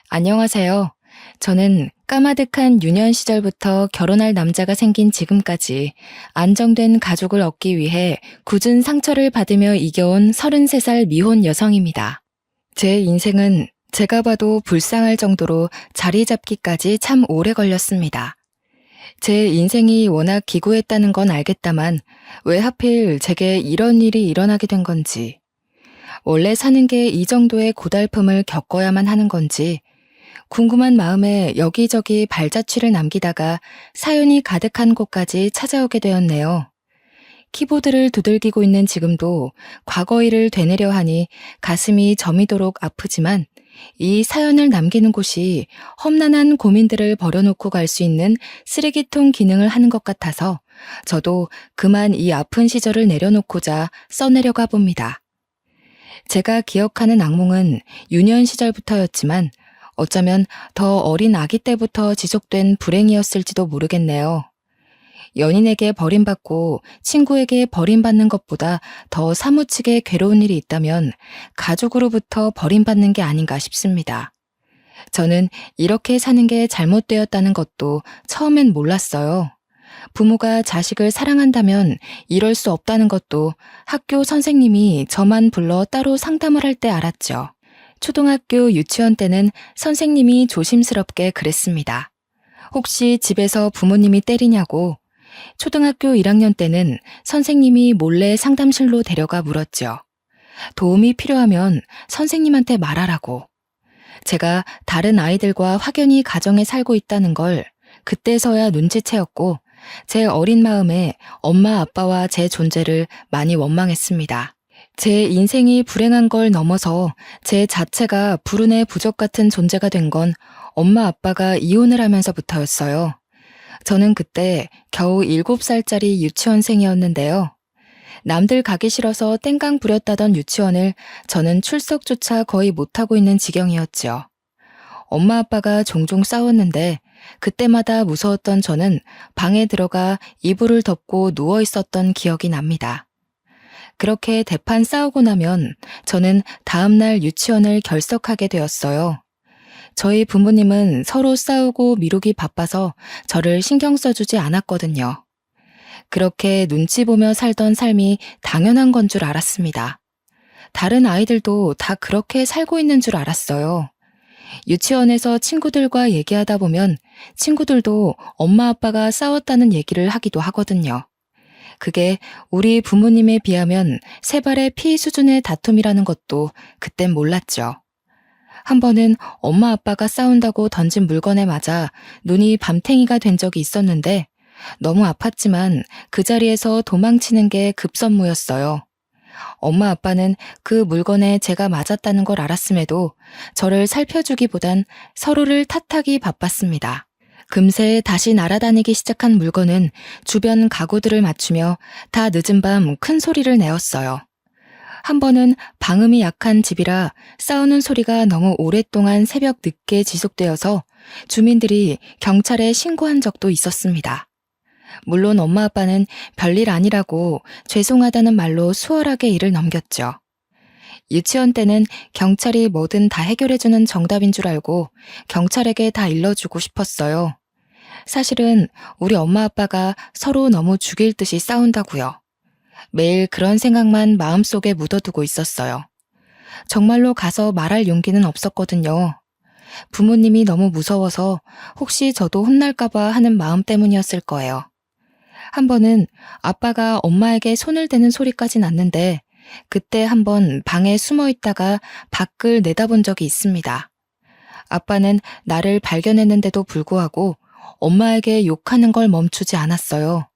안녕하세요. 저는 까마득한 유년 시절부터 결혼할 남자가 생긴 지금까지 안정된 가족을 얻기 위해 굳은 상처를 받으며 이겨온 33살 미혼 여성입니다. 제 인생은 제가 봐도 불쌍할 정도로 자리 잡기까지 참 오래 걸렸습니다. 제 인생이 워낙 기구했다는 건 알겠다만 왜 하필 제게 이런 일이 일어나게 된 건지, 원래 사는 게 이 정도의 고달픔을 겪어야만 하는 건지 궁금한 마음에 여기저기 발자취를 남기다가 사연이 가득한 곳까지 찾아오게 되었네요. 키보드를 두들기고 있는 지금도 과거 일을 되뇌려 하니 가슴이 저미도록 아프지만 이 사연을 남기는 곳이 험난한 고민들을 버려놓고 갈 수 있는 쓰레기통 기능을 하는 것 같아서 저도 그만 이 아픈 시절을 내려놓고자 써내려가 봅니다. 제가 기억하는 악몽은 유년 시절부터였지만 어쩌면 더 어린 아기 때부터 지속된 불행이었을지도 모르겠네요. 연인에게 버림받고 친구에게 버림받는 것보다 더 사무치게 괴로운 일이 있다면 가족으로부터 버림받는 게 아닌가 싶습니다. 저는 이렇게 사는 게 잘못되었다는 것도 처음엔 몰랐어요. 부모가 자식을 사랑한다면 이럴 수 없다는 것도 학교 선생님이 저만 불러 따로 상담을 할 때 알았죠. 초등학교 유치원 때는 선생님이 조심스럽게 그랬습니다. 혹시 집에서 부모님이 때리냐고. 초등학교 1학년 때는 선생님이 몰래 상담실로 데려가 물었죠. 도움이 필요하면 선생님한테 말하라고. 제가 다른 아이들과 확연히 가정에 살고 있다는 걸 그때서야 눈치채었고 제 어린 마음에 엄마 아빠와 제 존재를 많이 원망했습니다. 제 인생이 불행한 걸 넘어서 제 자체가 불운의 부적 같은 존재가 된 건 엄마 아빠가 이혼을 하면서부터였어요. 저는 그때 겨우 7살짜리 유치원생이었는데요. 남들 가기 싫어서 땡깡 부렸다던 유치원을 저는 출석조차 거의 못하고 있는 지경이었죠. 엄마 아빠가 종종 싸웠는데 그때마다 무서웠던 저는 방에 들어가 이불을 덮고 누워 있었던 기억이 납니다. 그렇게 대판 싸우고 나면 저는 다음날 유치원을 결석하게 되었어요. 저희 부모님은 서로 싸우고 미루기 바빠서 저를 신경 써주지 않았거든요. 그렇게 눈치 보며 살던 삶이 당연한 건 줄 알았습니다. 다른 아이들도 다 그렇게 살고 있는 줄 알았어요. 유치원에서 친구들과 얘기하다 보면 친구들도 엄마 아빠가 싸웠다는 얘기를 하기도 하거든요. 그게 우리 부모님에 비하면 세 발의 피 수준의 다툼이라는 것도 그땐 몰랐죠. 한 번은 엄마 아빠가 싸운다고 던진 물건에 맞아 눈이 밤탱이가 된 적이 있었는데 너무 아팠지만 그 자리에서 도망치는 게 급선무였어요. 엄마 아빠는 그 물건에 제가 맞았다는 걸 알았음에도 저를 살펴주기보단 서로를 탓하기 바빴습니다. 금세 다시 날아다니기 시작한 물건은 주변 가구들을 맞추며 다 늦은 밤 큰 소리를 내었어요. 한 번은 방음이 약한 집이라 싸우는 소리가 너무 오랫동안 새벽 늦게 지속되어서 주민들이 경찰에 신고한 적도 있었습니다. 물론 엄마 아빠는 별일 아니라고 죄송하다는 말로 수월하게 일을 넘겼죠. 유치원 때는 경찰이 뭐든 다 해결해주는 정답인 줄 알고 경찰에게 다 일러주고 싶었어요. 사실은 우리 엄마 아빠가 서로 너무 죽일 듯이 싸운다고요. 매일 그런 생각만 마음속에 묻어두고 있었어요. 정말로 가서 말할 용기는 없었거든요. 부모님이 너무 무서워서 혹시 저도 혼날까봐 하는 마음 때문이었을 거예요. 한 번은 아빠가 엄마에게 손을 대는 소리까지 났는데 그때 한 번 방에 숨어 있다가 밖을 내다본 적이 있습니다. 아빠는 나를 발견했는데도 불구하고 엄마에게 욕하는 걸 멈추지 않았어요.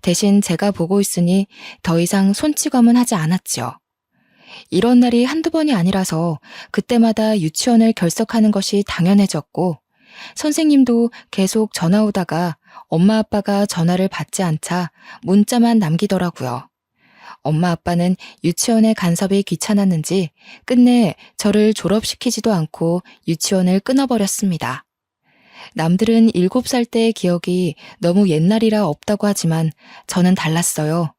대신 제가 보고 있으니 더 이상 손찌검은 하지 않았죠. 이런 날이 한두 번이 아니라서 그때마다 유치원을 결석하는 것이 당연해졌고 선생님도 계속 전화 오다가 엄마 아빠가 전화를 받지 않자 문자만 남기더라고요. 엄마 아빠는 유치원의 간섭이 귀찮았는지 끝내 저를 졸업시키지도 않고 유치원을 끊어버렸습니다. 남들은 7살 때의 기억이 너무 옛날이라 없다고 하지만 저는 달랐어요.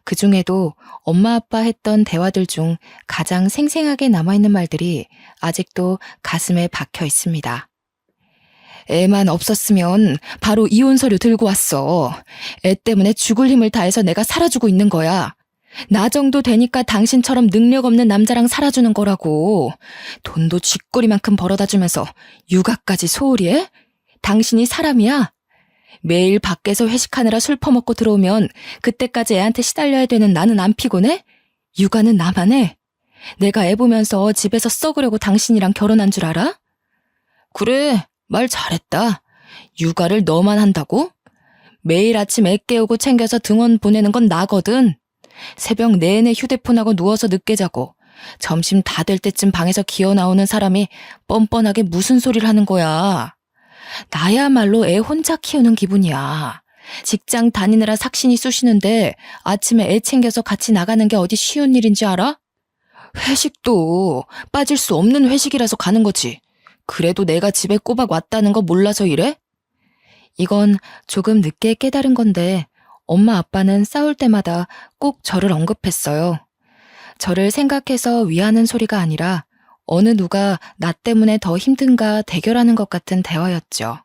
그 중에도 엄마 아빠 했던 대화들 중 가장 생생하게 남아있는 말들이 아직도 가슴에 박혀 있습니다. 애만 없었으면 바로 이혼 서류 들고 왔어. 애 때문에 죽을 힘을 다해서 내가 살아주고 있는 거야. 나 정도 되니까 당신처럼 능력 없는 남자랑 살아주는 거라고. 돈도 쥐꼬리만큼 벌어다 주면서 육아까지 소홀히 해? 당신이 사람이야? 매일 밖에서 회식하느라 술 퍼먹고 들어오면 그때까지 애한테 시달려야 되는 나는 안 피곤해? 육아는 나만 해. 내가 애 보면서 집에서 썩으려고 당신이랑 결혼한 줄 알아? 그래, 말 잘했다. 육아를 너만 한다고? 매일 아침 애 깨우고 챙겨서 등원 보내는 건 나거든. 새벽 내내 휴대폰하고 누워서 늦게 자고 점심 다 될 때쯤 방에서 기어 나오는 사람이 뻔뻔하게 무슨 소리를 하는 거야. 나야말로 애 혼자 키우는 기분이야. 직장 다니느라 삭신이 쑤시는데 아침에 애 챙겨서 같이 나가는 게 어디 쉬운 일인지 알아? 회식도 빠질 수 없는 회식이라서 가는 거지. 그래도 내가 집에 꼬박 왔다는 거 몰라서 이래? 이건 조금 늦게 깨달은 건데 엄마 아빠는 싸울 때마다 꼭 저를 언급했어요. 저를 생각해서 위하는 소리가 아니라 어느 누가 나 때문에 더 힘든가 대결하는 것 같은 대화였죠.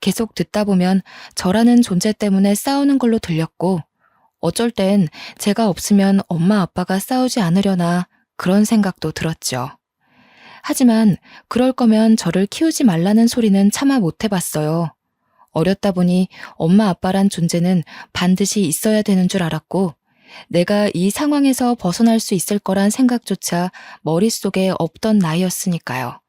계속 듣다 보면 저라는 존재 때문에 싸우는 걸로 들렸고 어쩔 땐 제가 없으면 엄마 아빠가 싸우지 않으려나 그런 생각도 들었죠. 하지만 그럴 거면 저를 키우지 말라는 소리는 차마 못 해봤어요. 어렸다 보니 엄마 아빠란 존재는 반드시 있어야 되는 줄 알았고 내가 이 상황에서 벗어날 수 있을 거란 생각조차 머릿속에 없던 나이였으니까요.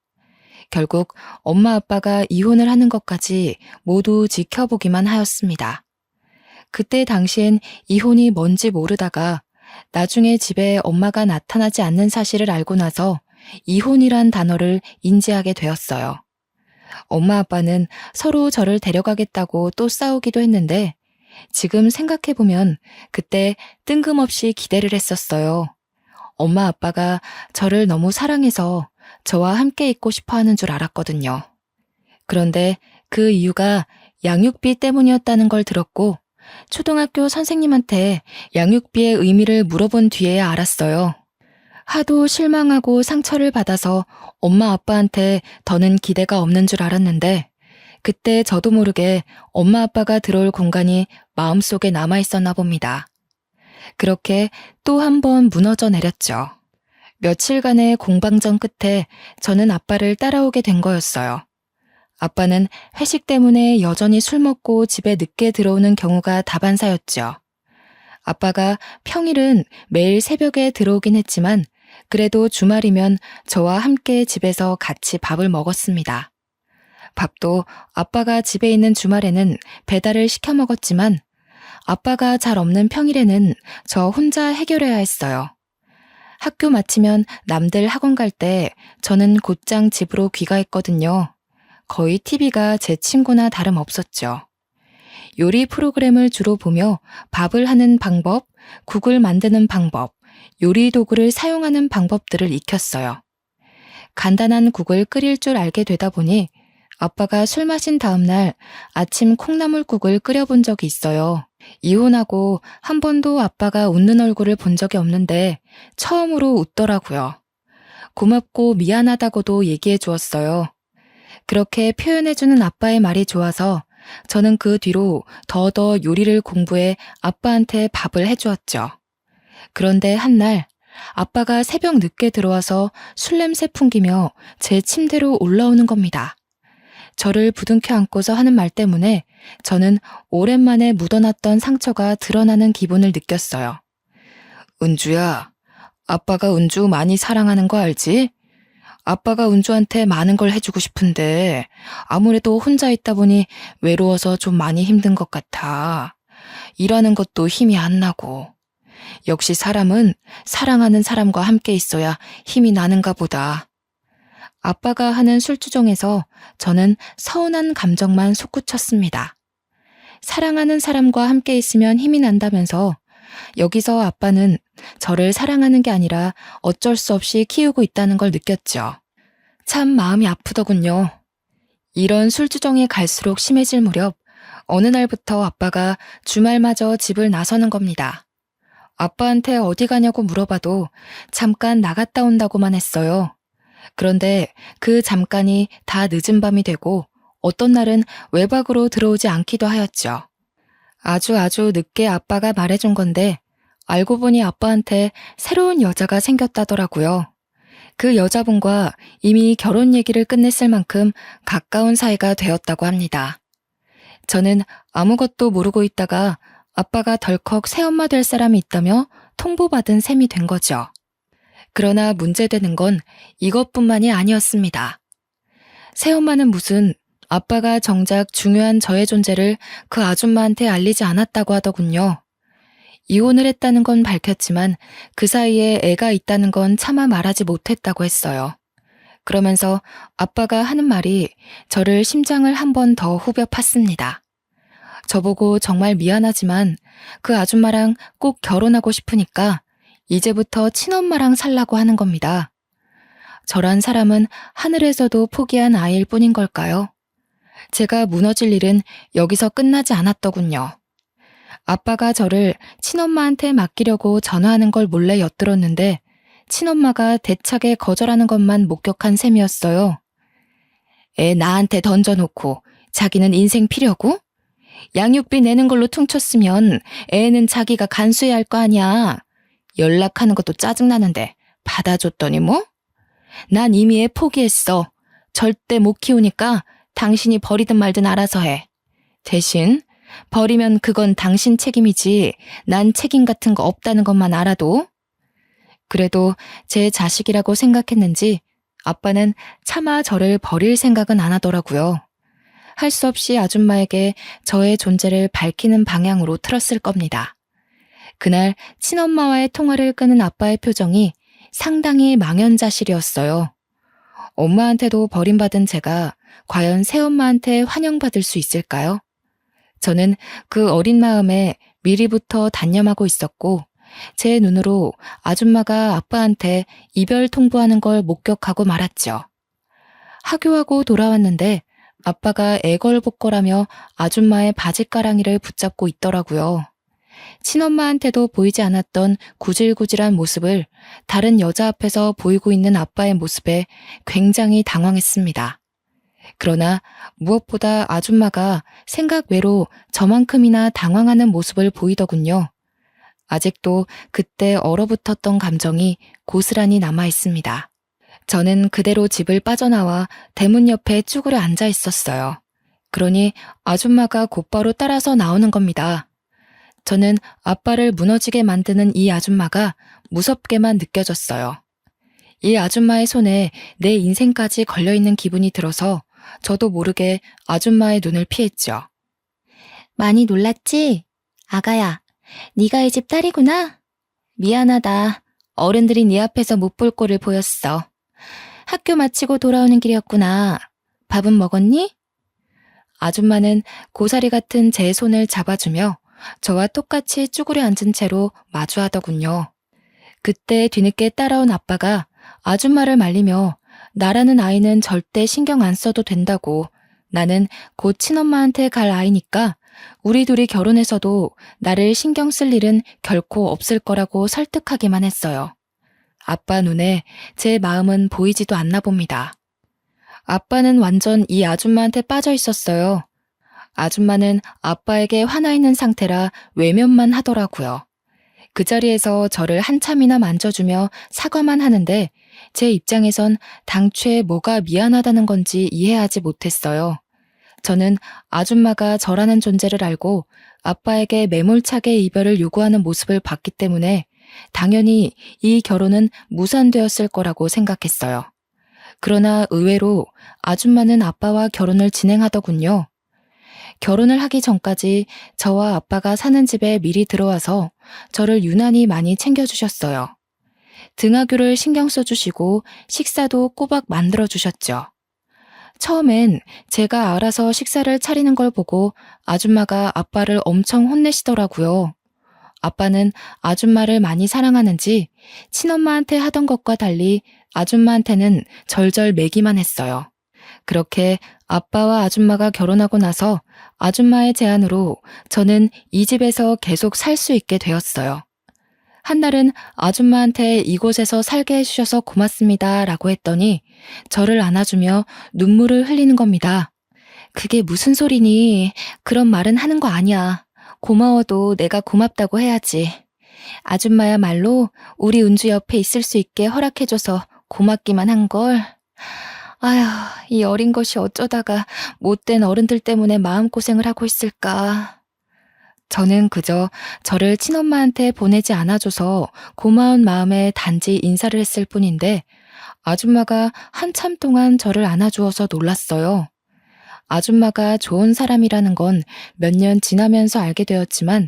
결국 엄마 아빠가 이혼을 하는 것까지 모두 지켜보기만 하였습니다. 그때 당시엔 이혼이 뭔지 모르다가 나중에 집에 엄마가 나타나지 않는 사실을 알고 나서 이혼이란 단어를 인지하게 되었어요. 엄마 아빠는 서로 저를 데려가겠다고 또 싸우기도 했는데 지금 생각해보면 그때 뜬금없이 기대를 했었어요. 엄마 아빠가 저를 너무 사랑해서 저와 함께 있고 싶어 하는 줄 알았거든요. 그런데 그 이유가 양육비 때문이었다는 걸 들었고 초등학교 선생님한테 양육비의 의미를 물어본 뒤에야 알았어요. 하도 실망하고 상처를 받아서 엄마 아빠한테 더는 기대가 없는 줄 알았는데 그때 저도 모르게 엄마 아빠가 들어올 공간이 마음속에 남아있었나 봅니다. 그렇게 또 한 번 무너져 내렸죠. 며칠간의 공방전 끝에 저는 아빠를 따라오게 된 거였어요. 아빠는 회식 때문에 여전히 술 먹고 집에 늦게 들어오는 경우가 다반사였죠. 아빠가 평일은 매일 새벽에 들어오긴 했지만 그래도 주말이면 저와 함께 집에서 같이 밥을 먹었습니다. 밥도 아빠가 집에 있는 주말에는 배달을 시켜 먹었지만 아빠가 잘 없는 평일에는 저 혼자 해결해야 했어요. 학교 마치면 남들 학원 갈 때 저는 곧장 집으로 귀가했거든요. 거의 TV가 제 친구나 다름없었죠. 요리 프로그램을 주로 보며 밥을 하는 방법, 국을 만드는 방법, 요리 도구를 사용하는 방법들을 익혔어요. 간단한 국을 끓일 줄 알게 되다 보니 아빠가 술 마신 다음 날 아침 콩나물국을 끓여본 적이 있어요. 이혼하고 한 번도 아빠가 웃는 얼굴을 본 적이 없는데 처음으로 웃더라고요. 고맙고 미안하다고도 얘기해 주었어요. 그렇게 표현해주는 아빠의 말이 좋아서 저는 그 뒤로 더더 요리를 공부해 아빠한테 밥을 해주었죠. 그런데 한날 아빠가 새벽 늦게 들어와서 술 냄새 풍기며 제 침대로 올라오는 겁니다. 저를 부둥켜 안고서 하는 말 때문에 저는 오랜만에 묻어놨던 상처가 드러나는 기분을 느꼈어요. 은주야, 아빠가 은주 많이 사랑하는 거 알지? 아빠가 은주한테 많은 걸 해주고 싶은데 아무래도 혼자 있다 보니 외로워서 좀 많이 힘든 것 같아. 일하는 것도 힘이 안 나고. 역시 사람은 사랑하는 사람과 함께 있어야 힘이 나는가 보다. 아빠가 하는 술주정에서 저는 서운한 감정만 솟구쳤습니다. 사랑하는 사람과 함께 있으면 힘이 난다면서 여기서 아빠는 저를 사랑하는 게 아니라 어쩔 수 없이 키우고 있다는 걸 느꼈죠. 참 마음이 아프더군요. 이런 술주정이 갈수록 심해질 무렵 어느 날부터 아빠가 주말마저 집을 나서는 겁니다. 아빠한테 어디 가냐고 물어봐도 잠깐 나갔다 온다고만 했어요. 그런데 그 잠깐이 다 늦은 밤이 되고 어떤 날은 외박으로 들어오지 않기도 하였죠. 아주 늦게 아빠가 말해준 건데 알고 보니 아빠한테 새로운 여자가 생겼다더라고요. 그 여자분과 이미 결혼 얘기를 끝냈을 만큼 가까운 사이가 되었다고 합니다. 저는 아무것도 모르고 있다가 아빠가 덜컥 새엄마 될 사람이 있다며 통보받은 셈이 된 거죠. 그러나 문제되는 건 이것뿐만이 아니었습니다. 새엄마는 무슨 아빠가 정작 중요한 저의 존재를 그 아줌마한테 알리지 않았다고 하더군요. 이혼을 했다는 건 밝혔지만 그 사이에 애가 있다는 건 차마 말하지 못했다고 했어요. 그러면서 아빠가 하는 말이 저를 심장을 한 번 더 후벼 팠습니다. 저보고 정말 미안하지만 그 아줌마랑 꼭 결혼하고 싶으니까 이제부터 친엄마랑 살라고 하는 겁니다. 저란 사람은 하늘에서도 포기한 아이일 뿐인 걸까요? 제가 무너질 일은 여기서 끝나지 않았더군요. 아빠가 저를 친엄마한테 맡기려고 전화하는 걸 몰래 엿들었는데 친엄마가 대차게 거절하는 것만 목격한 셈이었어요. 애 나한테 던져놓고 자기는 인생 필요고? 양육비 내는 걸로 퉁쳤으면 애는 자기가 간수해야 할 거 아니야. 연락하는 것도 짜증나는데 받아줬더니 뭐? 난 이미 애 포기했어. 절대 못 키우니까 당신이 버리든 말든 알아서 해. 대신 버리면 그건 당신 책임이지 난 책임 같은 거 없다는 것만 알아도. 그래도 제 자식이라고 생각했는지 아빠는 차마 저를 버릴 생각은 안 하더라고요. 할 수 없이 아줌마에게 저의 존재를 밝히는 방향으로 틀었을 겁니다. 그날 친엄마와의 통화를 끄는 아빠의 표정이 상당히 망연자실이었어요. 엄마한테도 버림받은 제가 과연 새엄마한테 환영받을 수 있을까요? 저는 그 어린 마음에 미리부터 단념하고 있었고 제 눈으로 아줌마가 아빠한테 이별 통보하는 걸 목격하고 말았죠. 하교하고 돌아왔는데 아빠가 애걸복걸하며 아줌마의 바짓가랑이를 붙잡고 있더라고요. 친엄마한테도 보이지 않았던 구질구질한 모습을 다른 여자 앞에서 보이고 있는 아빠의 모습에 굉장히 당황했습니다. 그러나 무엇보다 아줌마가 생각 외로 저만큼이나 당황하는 모습을 보이더군요. 아직도 그때 얼어붙었던 감정이 고스란히 남아 있습니다. 저는 그대로 집을 빠져나와 대문 옆에 쭈그려 앉아 있었어요. 그러니 아줌마가 곧바로 따라서 나오는 겁니다. 저는 아빠를 무너지게 만드는 이 아줌마가 무섭게만 느껴졌어요. 이 아줌마의 손에 내 인생까지 걸려있는 기분이 들어서 저도 모르게 아줌마의 눈을 피했죠. 많이 놀랐지? 아가야, 네가 이 집 딸이구나? 미안하다. 어른들이 네 앞에서 못 볼 꼴을 보였어. 학교 마치고 돌아오는 길이었구나. 밥은 먹었니? 아줌마는 고사리 같은 제 손을 잡아주며 저와 똑같이 쭈그려 앉은 채로 마주하더군요. 그때 뒤늦게 따라온 아빠가 아줌마를 말리며 나라는 아이는 절대 신경 안 써도 된다고, 나는 곧 친엄마한테 갈 아이니까 우리 둘이 결혼해서도 나를 신경 쓸 일은 결코 없을 거라고 설득하기만 했어요. 아빠 눈에 제 마음은 보이지도 않나 봅니다. 아빠는 완전 이 아줌마한테 빠져 있었어요. 아줌마는 아빠에게 화나 있는 상태라 외면만 하더라고요. 그 자리에서 저를 한참이나 만져주며 사과만 하는데 제 입장에선 당최 뭐가 미안하다는 건지 이해하지 못했어요. 저는 아줌마가 저라는 존재를 알고 아빠에게 매몰차게 이별을 요구하는 모습을 봤기 때문에 당연히 이 결혼은 무산되었을 거라고 생각했어요. 그러나 의외로 아줌마는 아빠와 결혼을 진행하더군요. 결혼을 하기 전까지 저와 아빠가 사는 집에 미리 들어와서 저를 유난히 많이 챙겨주셨어요. 등하교를 신경 써주시고 식사도 꼬박 만들어주셨죠. 처음엔 제가 알아서 식사를 차리는 걸 보고 아줌마가 아빠를 엄청 혼내시더라고요. 아빠는 아줌마를 많이 사랑하는지 친엄마한테 하던 것과 달리 아줌마한테는 절절 매기만 했어요. 그렇게 아빠와 아줌마가 결혼하고 나서 아줌마의 제안으로 저는 이 집에서 계속 살 수 있게 되었어요. 한날은 아줌마한테 이곳에서 살게 해주셔서 고맙습니다 라고 했더니 저를 안아주며 눈물을 흘리는 겁니다. 그게 무슨 소리니? 그런 말은 하는 거 아니야. 고마워도 내가 고맙다고 해야지. 아줌마야말로 우리 은주 옆에 있을 수 있게 허락해줘서 고맙기만 한걸. 아휴, 이 어린 것이 어쩌다가 못된 어른들 때문에 마음고생을 하고 있을까. 저는 그저 저를 친엄마한테 보내지 않아줘서 고마운 마음에 단지 인사를 했을 뿐인데 아줌마가 한참 동안 저를 안아주어서 놀랐어요. 아줌마가 좋은 사람이라는 건 몇 년 지나면서 알게 되었지만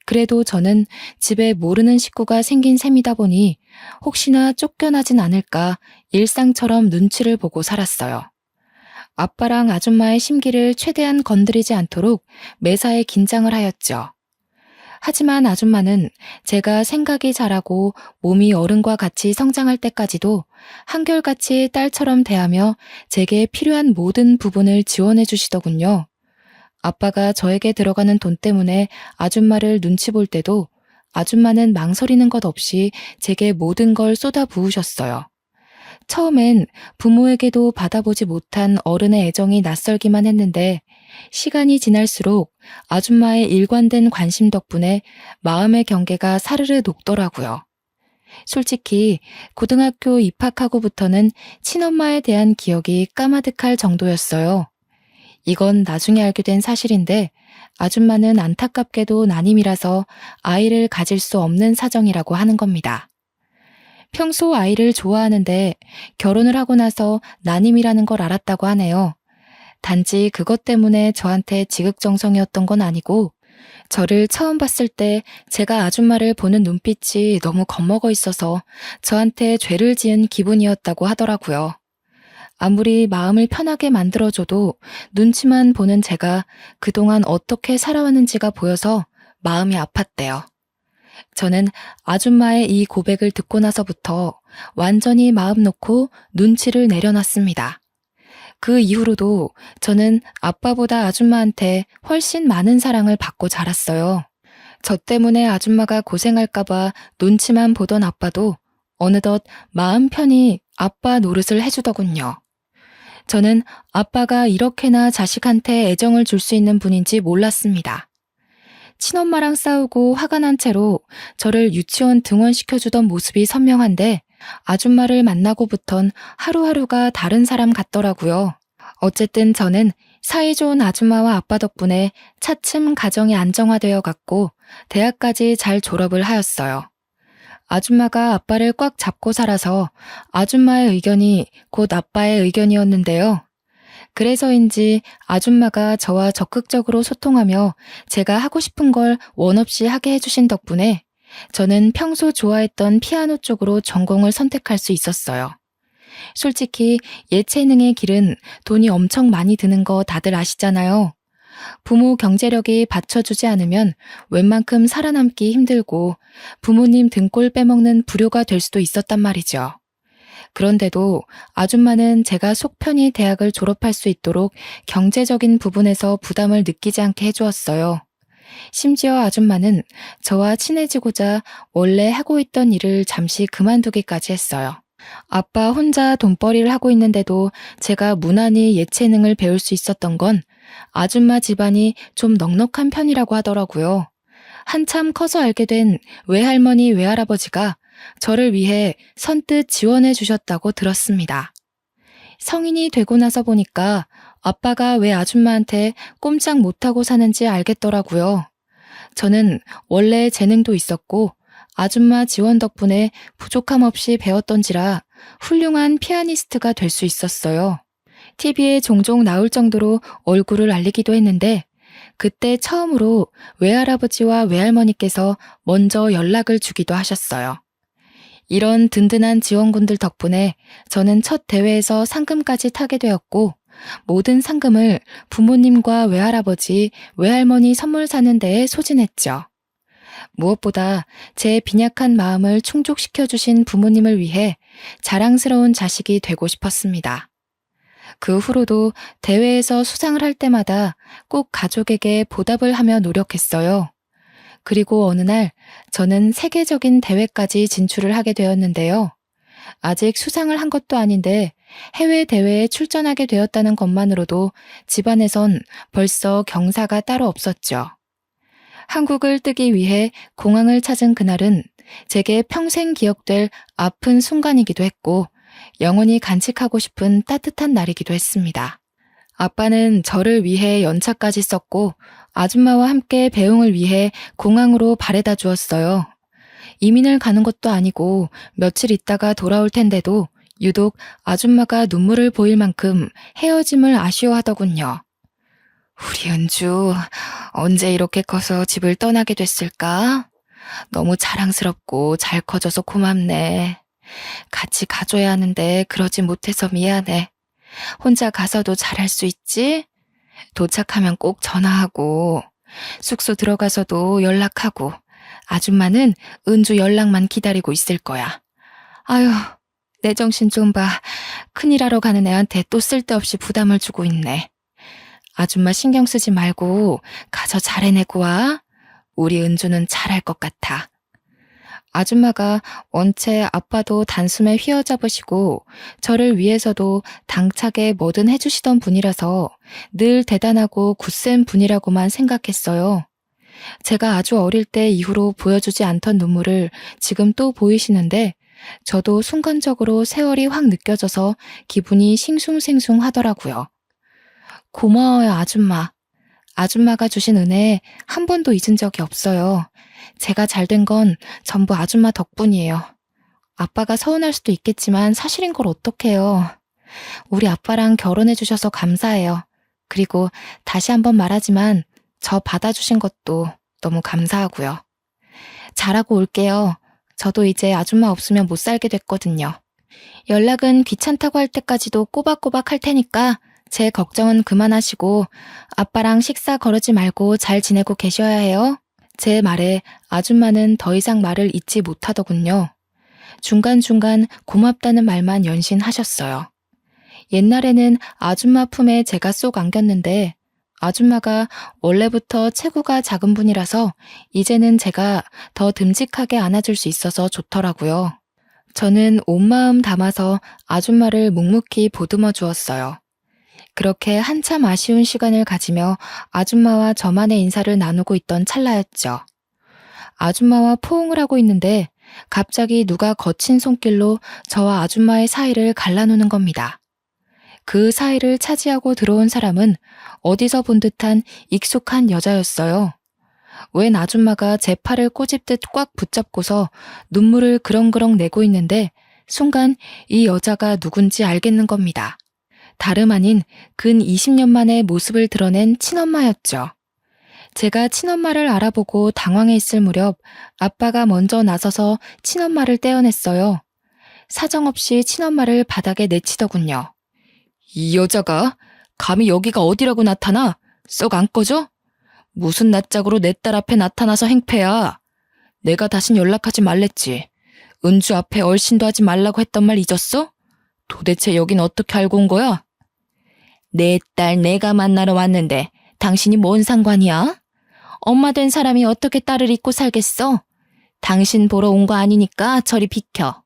그래도 저는 집에 모르는 식구가 생긴 셈이다 보니 혹시나 쫓겨나진 않을까 일상처럼 눈치를 보고 살았어요. 아빠랑 아줌마의 심기를 최대한 건드리지 않도록 매사에 긴장을 하였죠. 하지만 아줌마는 제가 생각이 자라고 몸이 어른과 같이 성장할 때까지도 한결같이 딸처럼 대하며 제게 필요한 모든 부분을 지원해 주시더군요. 아빠가 저에게 들어가는 돈 때문에 아줌마를 눈치 볼 때도 아줌마는 망설이는 것 없이 제게 모든 걸 쏟아 부으셨어요. 처음엔 부모에게도 받아보지 못한 어른의 애정이 낯설기만 했는데 시간이 지날수록 아줌마의 일관된 관심 덕분에 마음의 경계가 사르르 녹더라고요. 솔직히 고등학교 입학하고부터는 친엄마에 대한 기억이 까마득할 정도였어요. 이건 나중에 알게 된 사실인데 아줌마는 안타깝게도 난임이라서 아이를 가질 수 없는 사정이라고 하는 겁니다. 평소 아이를 좋아하는데 결혼을 하고 나서 난임이라는 걸 알았다고 하네요. 단지 그것 때문에 저한테 지극정성이었던 건 아니고 저를 처음 봤을 때 제가 아줌마를 보는 눈빛이 너무 겁먹어 있어서 저한테 죄를 지은 기분이었다고 하더라고요. 아무리 마음을 편하게 만들어줘도 눈치만 보는 제가 그동안 어떻게 살아왔는지가 보여서 마음이 아팠대요. 저는 아줌마의 이 고백을 듣고 나서부터 완전히 마음 놓고 눈치를 내려놨습니다. 그 이후로도 저는 아빠보다 아줌마한테 훨씬 많은 사랑을 받고 자랐어요. 저 때문에 아줌마가 고생할까봐 눈치만 보던 아빠도 어느덧 마음 편히 아빠 노릇을 해주더군요. 저는 아빠가 이렇게나 자식한테 애정을 줄 수 있는 분인지 몰랐습니다. 친엄마랑 싸우고 화가 난 채로 저를 유치원 등원시켜주던 모습이 선명한데 아줌마를 만나고부턴 하루하루가 다른 사람 같더라고요. 어쨌든 저는 사이 좋은 아줌마와 아빠 덕분에 차츰 가정이 안정화되어 갔고 대학까지 잘 졸업을 하였어요. 아줌마가 아빠를 꽉 잡고 살아서 아줌마의 의견이 곧 아빠의 의견이었는데요. 그래서인지 아줌마가 저와 적극적으로 소통하며 제가 하고 싶은 걸 원 없이 하게 해주신 덕분에 저는 평소 좋아했던 피아노 쪽으로 전공을 선택할 수 있었어요. 솔직히 예체능의 길은 돈이 엄청 많이 드는 거 다들 아시잖아요. 부모 경제력이 받쳐주지 않으면 웬만큼 살아남기 힘들고 부모님 등골 빼먹는 불효가 될 수도 있었단 말이죠. 그런데도 아줌마는 제가 속 편히 대학을 졸업할 수 있도록 경제적인 부분에서 부담을 느끼지 않게 해주었어요. 심지어 아줌마는 저와 친해지고자 원래 하고 있던 일을 잠시 그만두기까지 했어요. 아빠 혼자 돈벌이를 하고 있는데도 제가 무난히 예체능을 배울 수 있었던 건 아줌마 집안이 좀 넉넉한 편이라고 하더라고요. 한참 커서 알게 된 외할머니 외할아버지가 저를 위해 선뜻 지원해 주셨다고 들었습니다. 성인이 되고 나서 보니까 아빠가 왜 아줌마한테 꼼짝 못하고 사는지 알겠더라고요. 저는 원래 재능도 있었고 아줌마 지원 덕분에 부족함 없이 배웠던지라 훌륭한 피아니스트가 될 수 있었어요. TV에 종종 나올 정도로 얼굴을 알리기도 했는데 그때 처음으로 외할아버지와 외할머니께서 먼저 연락을 주기도 하셨어요. 이런 든든한 지원군들 덕분에 저는 첫 대회에서 상금까지 타게 되었고 모든 상금을 부모님과 외할아버지, 외할머니 선물 사는 데에 소진했죠. 무엇보다 제 빈약한 마음을 충족시켜주신 부모님을 위해 자랑스러운 자식이 되고 싶었습니다. 그 후로도 대회에서 수상을 할 때마다 꼭 가족에게 보답을 하며 노력했어요. 그리고 어느 날 저는 세계적인 대회까지 진출을 하게 되었는데요. 아직 수상을 한 것도 아닌데 해외 대회에 출전하게 되었다는 것만으로도 집안에선 벌써 경사가 따로 없었죠. 한국을 뜨기 위해 공항을 찾은 그날은 제게 평생 기억될 아픈 순간이기도 했고 영원히 간직하고 싶은 따뜻한 날이기도 했습니다. 아빠는 저를 위해 연차까지 썼고 아줌마와 함께 배웅을 위해 공항으로 바래다 주었어요. 이민을 가는 것도 아니고 며칠 있다가 돌아올 텐데도 유독 아줌마가 눈물을 보일 만큼 헤어짐을 아쉬워하더군요. 우리 은주, 언제 이렇게 커서 집을 떠나게 됐을까? 너무 자랑스럽고 잘 커져서 고맙네. 같이 가줘야 하는데 그러지 못해서 미안해. 혼자 가서도 잘할 수 있지? 도착하면 꼭 전화하고, 숙소 들어가서도 연락하고, 아줌마는 은주 연락만 기다리고 있을 거야. 아유, 내 정신 좀 봐. 큰일 하러 가는 애한테 또 쓸데없이 부담을 주고 있네. 아줌마 신경 쓰지 말고 가서 잘 해내고 와. 우리 은주는 잘할 것 같아. 아줌마가 원체 아빠도 단숨에 휘어잡으시고 저를 위해서도 당차게 뭐든 해주시던 분이라서 늘 대단하고 굳센 분이라고만 생각했어요. 제가 아주 어릴 때 이후로 보여주지 않던 눈물을 지금 또 보이시는데 저도 순간적으로 세월이 확 느껴져서 기분이 싱숭생숭 하더라고요. 고마워요, 아줌마. 아줌마가 주신 은혜 한 번도 잊은 적이 없어요. 제가 잘 된 건 전부 아줌마 덕분이에요. 아빠가 서운할 수도 있겠지만 사실인 걸 어떡해요. 우리 아빠랑 결혼해 주셔서 감사해요. 그리고 다시 한번 말하지만 저 받아주신 것도 너무 감사하고요. 잘하고 올게요. 저도 이제 아줌마 없으면 못 살게 됐거든요. 연락은 귀찮다고 할 때까지도 꼬박꼬박 할 테니까 제 걱정은 그만하시고 아빠랑 식사 거르지 말고 잘 지내고 계셔야 해요. 제 말에 아줌마는 더 이상 말을 잇지 못하더군요. 중간중간 고맙다는 말만 연신하셨어요. 옛날에는 아줌마 품에 제가 쏙 안겼는데 아줌마가 원래부터 체구가 작은 분이라서 이제는 제가 더 듬직하게 안아줄 수 있어서 좋더라고요. 저는 온 마음 담아서 아줌마를 묵묵히 보듬어 주었어요. 그렇게 한참 아쉬운 시간을 가지며 아줌마와 저만의 인사를 나누고 있던 찰나였죠. 아줌마와 포옹을 하고 있는데 갑자기 누가 거친 손길로 저와 아줌마의 사이를 갈라놓는 겁니다. 그 사이를 차지하고 들어온 사람은 어디서 본 듯한 익숙한 여자였어요. 웬 아줌마가 제 팔을 꼬집듯 꽉 붙잡고서 눈물을 그렁그렁 내고 있는데 순간 이 여자가 누군지 알겠는 겁니다. 다름 아닌 근 20년 만에 모습을 드러낸 친엄마였죠. 제가 친엄마를 알아보고 당황해 있을 무렵 아빠가 먼저 나서서 친엄마를 떼어냈어요. 사정없이 친엄마를 바닥에 내치더군요. 이 여자가 감히 여기가 어디라고 나타나? 썩 안 꺼져? 무슨 낯짝으로 내 딸 앞에 나타나서 행패야. 내가 다신 연락하지 말랬지. 은주 앞에 얼씬도 하지 말라고 했던 말 잊었어? 도대체 여긴 어떻게 알고 온 거야? 내 딸 내가 만나러 왔는데 당신이 뭔 상관이야? 엄마 된 사람이 어떻게 딸을 잊고 살겠어? 당신 보러 온 거 아니니까 저리 비켜.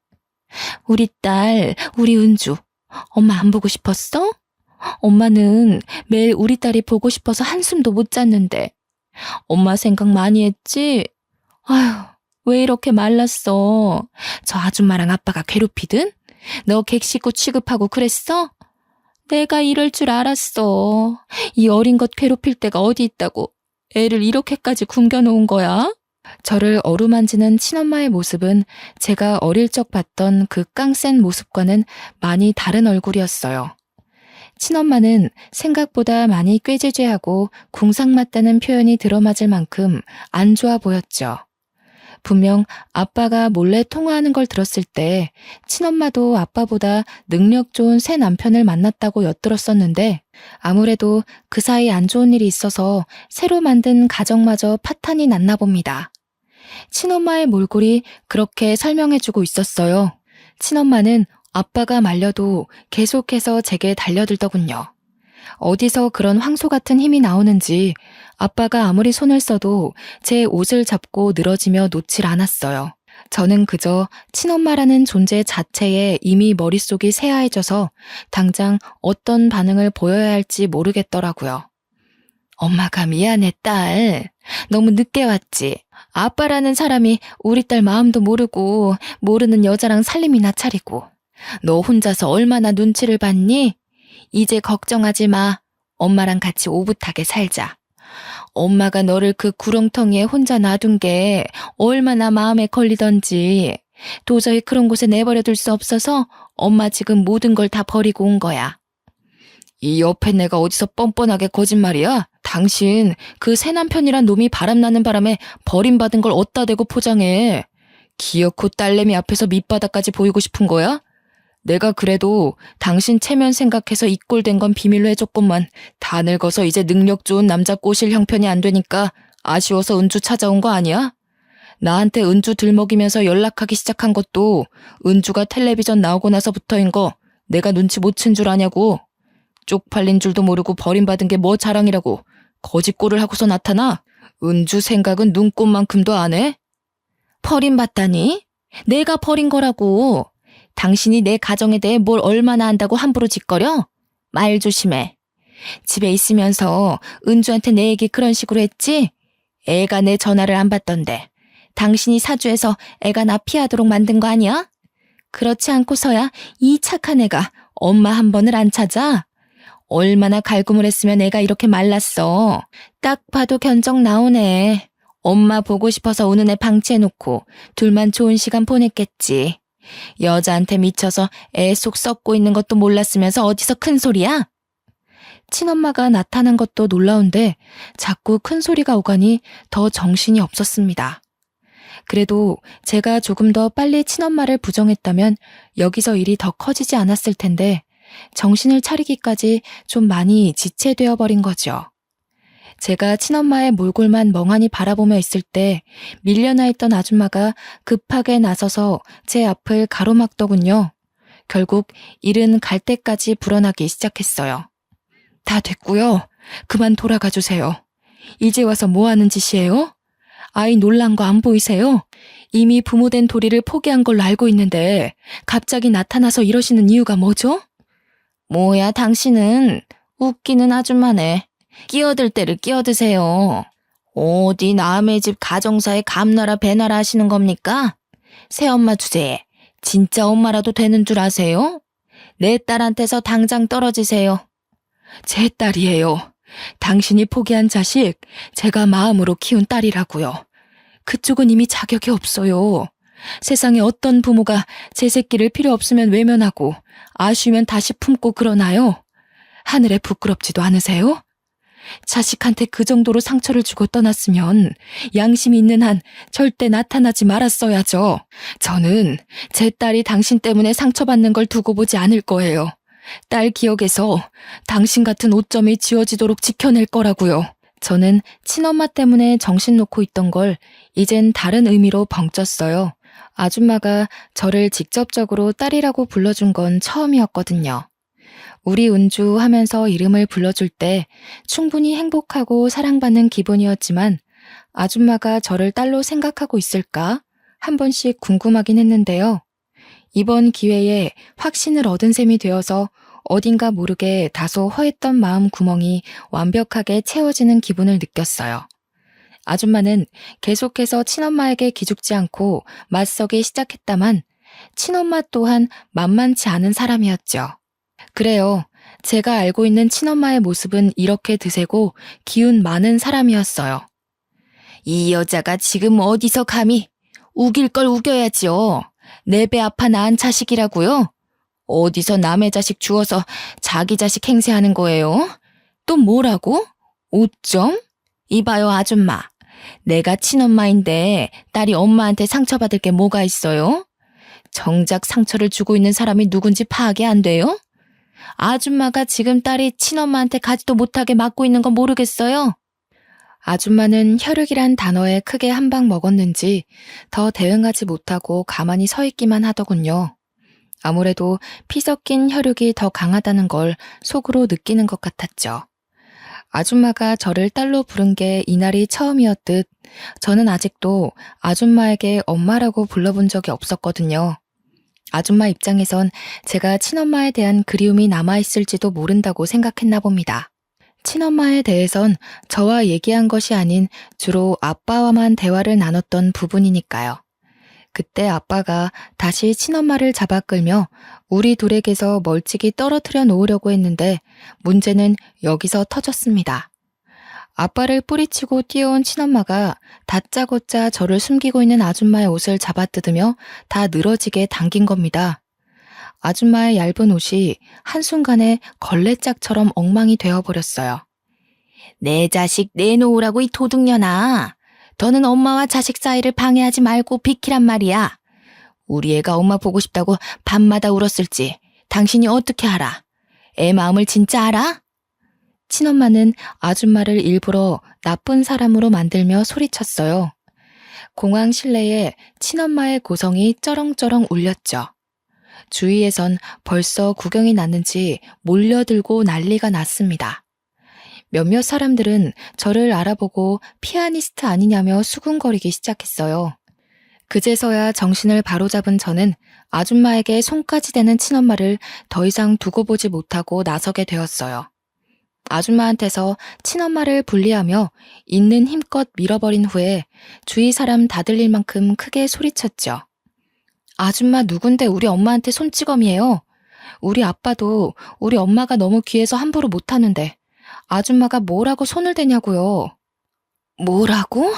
우리 딸, 우리 은주, 엄마 안 보고 싶었어? 엄마는 매일 우리 딸이 보고 싶어서 한숨도 못 잤는데. 엄마 생각 많이 했지? 아휴, 왜 이렇게 말랐어? 저 아줌마랑 아빠가 괴롭히든? 너 객식구 취급하고 그랬어? 내가 이럴 줄 알았어. 이 어린 것 괴롭힐 데가 어디 있다고 애를 이렇게까지 굶겨놓은 거야? 저를 어루만지는 친엄마의 모습은 제가 어릴 적 봤던 그 깡센 모습과는 많이 다른 얼굴이었어요. 친엄마는 생각보다 많이 꾀죄죄하고 궁상 맞다는 표현이 들어맞을 만큼 안 좋아 보였죠. 분명 아빠가 몰래 통화하는 걸 들었을 때 친엄마도 아빠보다 능력 좋은 새 남편을 만났다고 엿들었었는데 아무래도 그 사이 안 좋은 일이 있어서 새로 만든 가정마저 파탄이 났나 봅니다. 친엄마의 몰골이 그렇게 설명해주고 있었어요. 친엄마는 아빠가 말려도 계속해서 제게 달려들더군요. 어디서 그런 황소 같은 힘이 나오는지 아빠가 아무리 손을 써도 제 옷을 잡고 늘어지며 놓질 않았어요. 저는 그저 친엄마라는 존재 자체에 이미 머릿속이 새하얘져서 당장 어떤 반응을 보여야 할지 모르겠더라고요. 엄마가 미안해, 딸. 너무 늦게 왔지. 아빠라는 사람이 우리 딸 마음도 모르고 모르는 여자랑 살림이나 차리고. 너 혼자서 얼마나 눈치를 봤니? 이제 걱정하지 마. 엄마랑 같이 오붓하게 살자. 엄마가 너를 그 구렁텅이에 혼자 놔둔 게 얼마나 마음에 걸리던지. 도저히 그런 곳에 내버려 둘 수 없어서 엄마 지금 모든 걸 다 버리고 온 거야. 이 옆에 내가 어디서 뻔뻔하게 거짓말이야? 당신 그 새 남편이란 놈이 바람나는 바람에 버림받은 걸 어디다 대고 포장해. 기어코 딸내미 앞에서 밑바닥까지 보이고 싶은 거야? 내가 그래도 당신 체면 생각해서 이 꼴 된 건 비밀로 해줬건만 다 늙어서 이제 능력 좋은 남자 꼬실 형편이 안 되니까 아쉬워서 은주 찾아온 거 아니야? 나한테 은주 들먹이면서 연락하기 시작한 것도 은주가 텔레비전 나오고 나서부터인 거 내가 눈치 못 챈 줄 아냐고. 쪽팔린 줄도 모르고 버림받은 게 뭐 자랑이라고 거짓골을 하고서 나타나? 은주 생각은 눈꼽만큼도 안 해? 버림받다니? 내가 버린 거라고. 당신이 내 가정에 대해 뭘 얼마나 안다고 함부로 짓거려? 말 조심해. 집에 있으면서 은주한테 내 얘기 그런 식으로 했지? 애가 내 전화를 안 받던데. 당신이 사주해서 애가 나 피하도록 만든 거 아니야? 그렇지 않고서야 이 착한 애가 엄마 한 번을 안 찾아? 얼마나 갈굼을 했으면 애가 이렇게 말랐어. 딱 봐도 견적 나오네. 엄마 보고 싶어서 우는 애 방치해놓고 둘만 좋은 시간 보냈겠지. 여자한테 미쳐서 애 속 썩고 있는 것도 몰랐으면서 어디서 큰 소리야? 친엄마가 나타난 것도 놀라운데 자꾸 큰 소리가 오가니 더 정신이 없었습니다. 그래도 제가 조금 더 빨리 친엄마를 부정했다면 여기서 일이 더 커지지 않았을 텐데 정신을 차리기까지 좀 많이 지체되어 버린 거죠. 제가 친엄마의 몰골만 멍하니 바라보며 있을 때 밀려나 있던 아줌마가 급하게 나서서 제 앞을 가로막더군요. 결국 일은 갈 때까지 불어나기 시작했어요. 다 됐고요. 그만 돌아가 주세요. 이제 와서 뭐 하는 짓이에요? 아이 놀란 거 안 보이세요? 이미 부모된 도리를 포기한 걸로 알고 있는데 갑자기 나타나서 이러시는 이유가 뭐죠? 뭐야 당신은 웃기는 아줌마네. 끼어들 때를 끼어드세요. 어디 남의 집 가정사에 감나라 배나라 하시는 겁니까? 새엄마 주제에 진짜 엄마라도 되는 줄 아세요? 내 딸한테서 당장 떨어지세요. 제 딸이에요. 당신이 포기한 자식 제가 마음으로 키운 딸이라고요. 그쪽은 이미 자격이 없어요. 세상에 어떤 부모가 제 새끼를 필요 없으면 외면하고 아쉬우면 다시 품고 그러나요? 하늘에 부끄럽지도 않으세요? 자식한테 그 정도로 상처를 주고 떠났으면 양심이 있는 한 절대 나타나지 말았어야죠. 저는 제 딸이 당신 때문에 상처받는 걸 두고 보지 않을 거예요. 딸 기억에서 당신 같은 오점이 지워지도록 지켜낼 거라고요. 저는 친엄마 때문에 정신 놓고 있던 걸 이젠 다른 의미로 벙쪘어요. 아줌마가 저를 직접적으로 딸이라고 불러준 건 처음이었거든요. 우리 은주 하면서 이름을 불러줄 때 충분히 행복하고 사랑받는 기분이었지만 아줌마가 저를 딸로 생각하고 있을까 한 번씩 궁금하긴 했는데요. 이번 기회에 확신을 얻은 셈이 되어서 어딘가 모르게 다소 허했던 마음 구멍이 완벽하게 채워지는 기분을 느꼈어요. 아줌마는 계속해서 친엄마에게 기죽지 않고 맞서기 시작했다만 친엄마 또한 만만치 않은 사람이었죠. 그래요. 제가 알고 있는 친엄마의 모습은 이렇게 드세고 기운 많은 사람이었어요. 이 여자가 지금 어디서 감히 우길 걸 우겨야지요. 내 배 아파 낳은 자식이라고요? 어디서 남의 자식 주워서 자기 자식 행세하는 거예요? 또 뭐라고? 5점? 이봐요 아줌마. 내가 친엄마인데 딸이 엄마한테 상처받을 게 뭐가 있어요? 정작 상처를 주고 있는 사람이 누군지 파악이 안 돼요? 아줌마가 지금 딸이 친엄마한테 가지도 못하게 맞고 있는 건 모르겠어요? 아줌마는 혈육이란 단어에 크게 한 방 먹었는지 더 대응하지 못하고 가만히 서 있기만 하더군요. 아무래도 피 섞인 혈육이 더 강하다는 걸 속으로 느끼는 것 같았죠. 아줌마가 저를 딸로 부른 게 이날이 처음이었듯 저는 아직도 아줌마에게 엄마라고 불러본 적이 없었거든요. 아줌마 입장에선 제가 친엄마에 대한 그리움이 남아있을지도 모른다고 생각했나 봅니다. 친엄마에 대해선 저와 얘기한 것이 아닌 주로 아빠와만 대화를 나눴던 부분이니까요. 그때 아빠가 다시 친엄마를 잡아 끌며 우리 둘에게서 멀찍이 떨어뜨려 놓으려고 했는데 문제는 여기서 터졌습니다. 아빠를 뿌리치고 뛰어온 친엄마가 다짜고짜 저를 숨기고 있는 아줌마의 옷을 잡아뜯으며 다 늘어지게 당긴 겁니다. 아줌마의 얇은 옷이 한순간에 걸레짝처럼 엉망이 되어버렸어요. 내 자식 내놓으라고 이 도둑년아. 더는 엄마와 자식 사이를 방해하지 말고 비키란 말이야. 우리 애가 엄마 보고 싶다고 밤마다 울었을지 당신이 어떻게 알아? 애 마음을 진짜 알아? 친엄마는 아줌마를 일부러 나쁜 사람으로 만들며 소리쳤어요. 공항 실내에 친엄마의 고성이 쩌렁쩌렁 울렸죠. 주위에선 벌써 구경이 났는지 몰려들고 난리가 났습니다. 몇몇 사람들은 저를 알아보고 피아니스트 아니냐며 수군거리기 시작했어요. 그제서야 정신을 바로잡은 저는 아줌마에게 손까지 대는 친엄마를 더 이상 두고 보지 못하고 나서게 되었어요. 아줌마한테서 친엄마를 분리하며 있는 힘껏 밀어버린 후에 주위 사람 다 들릴 만큼 크게 소리쳤죠. 아줌마 누군데 우리 엄마한테 손찌검이에요. 우리 아빠도 우리 엄마가 너무 귀해서 함부로 못하는데 아줌마가 뭐라고 손을 대냐고요. 뭐라고?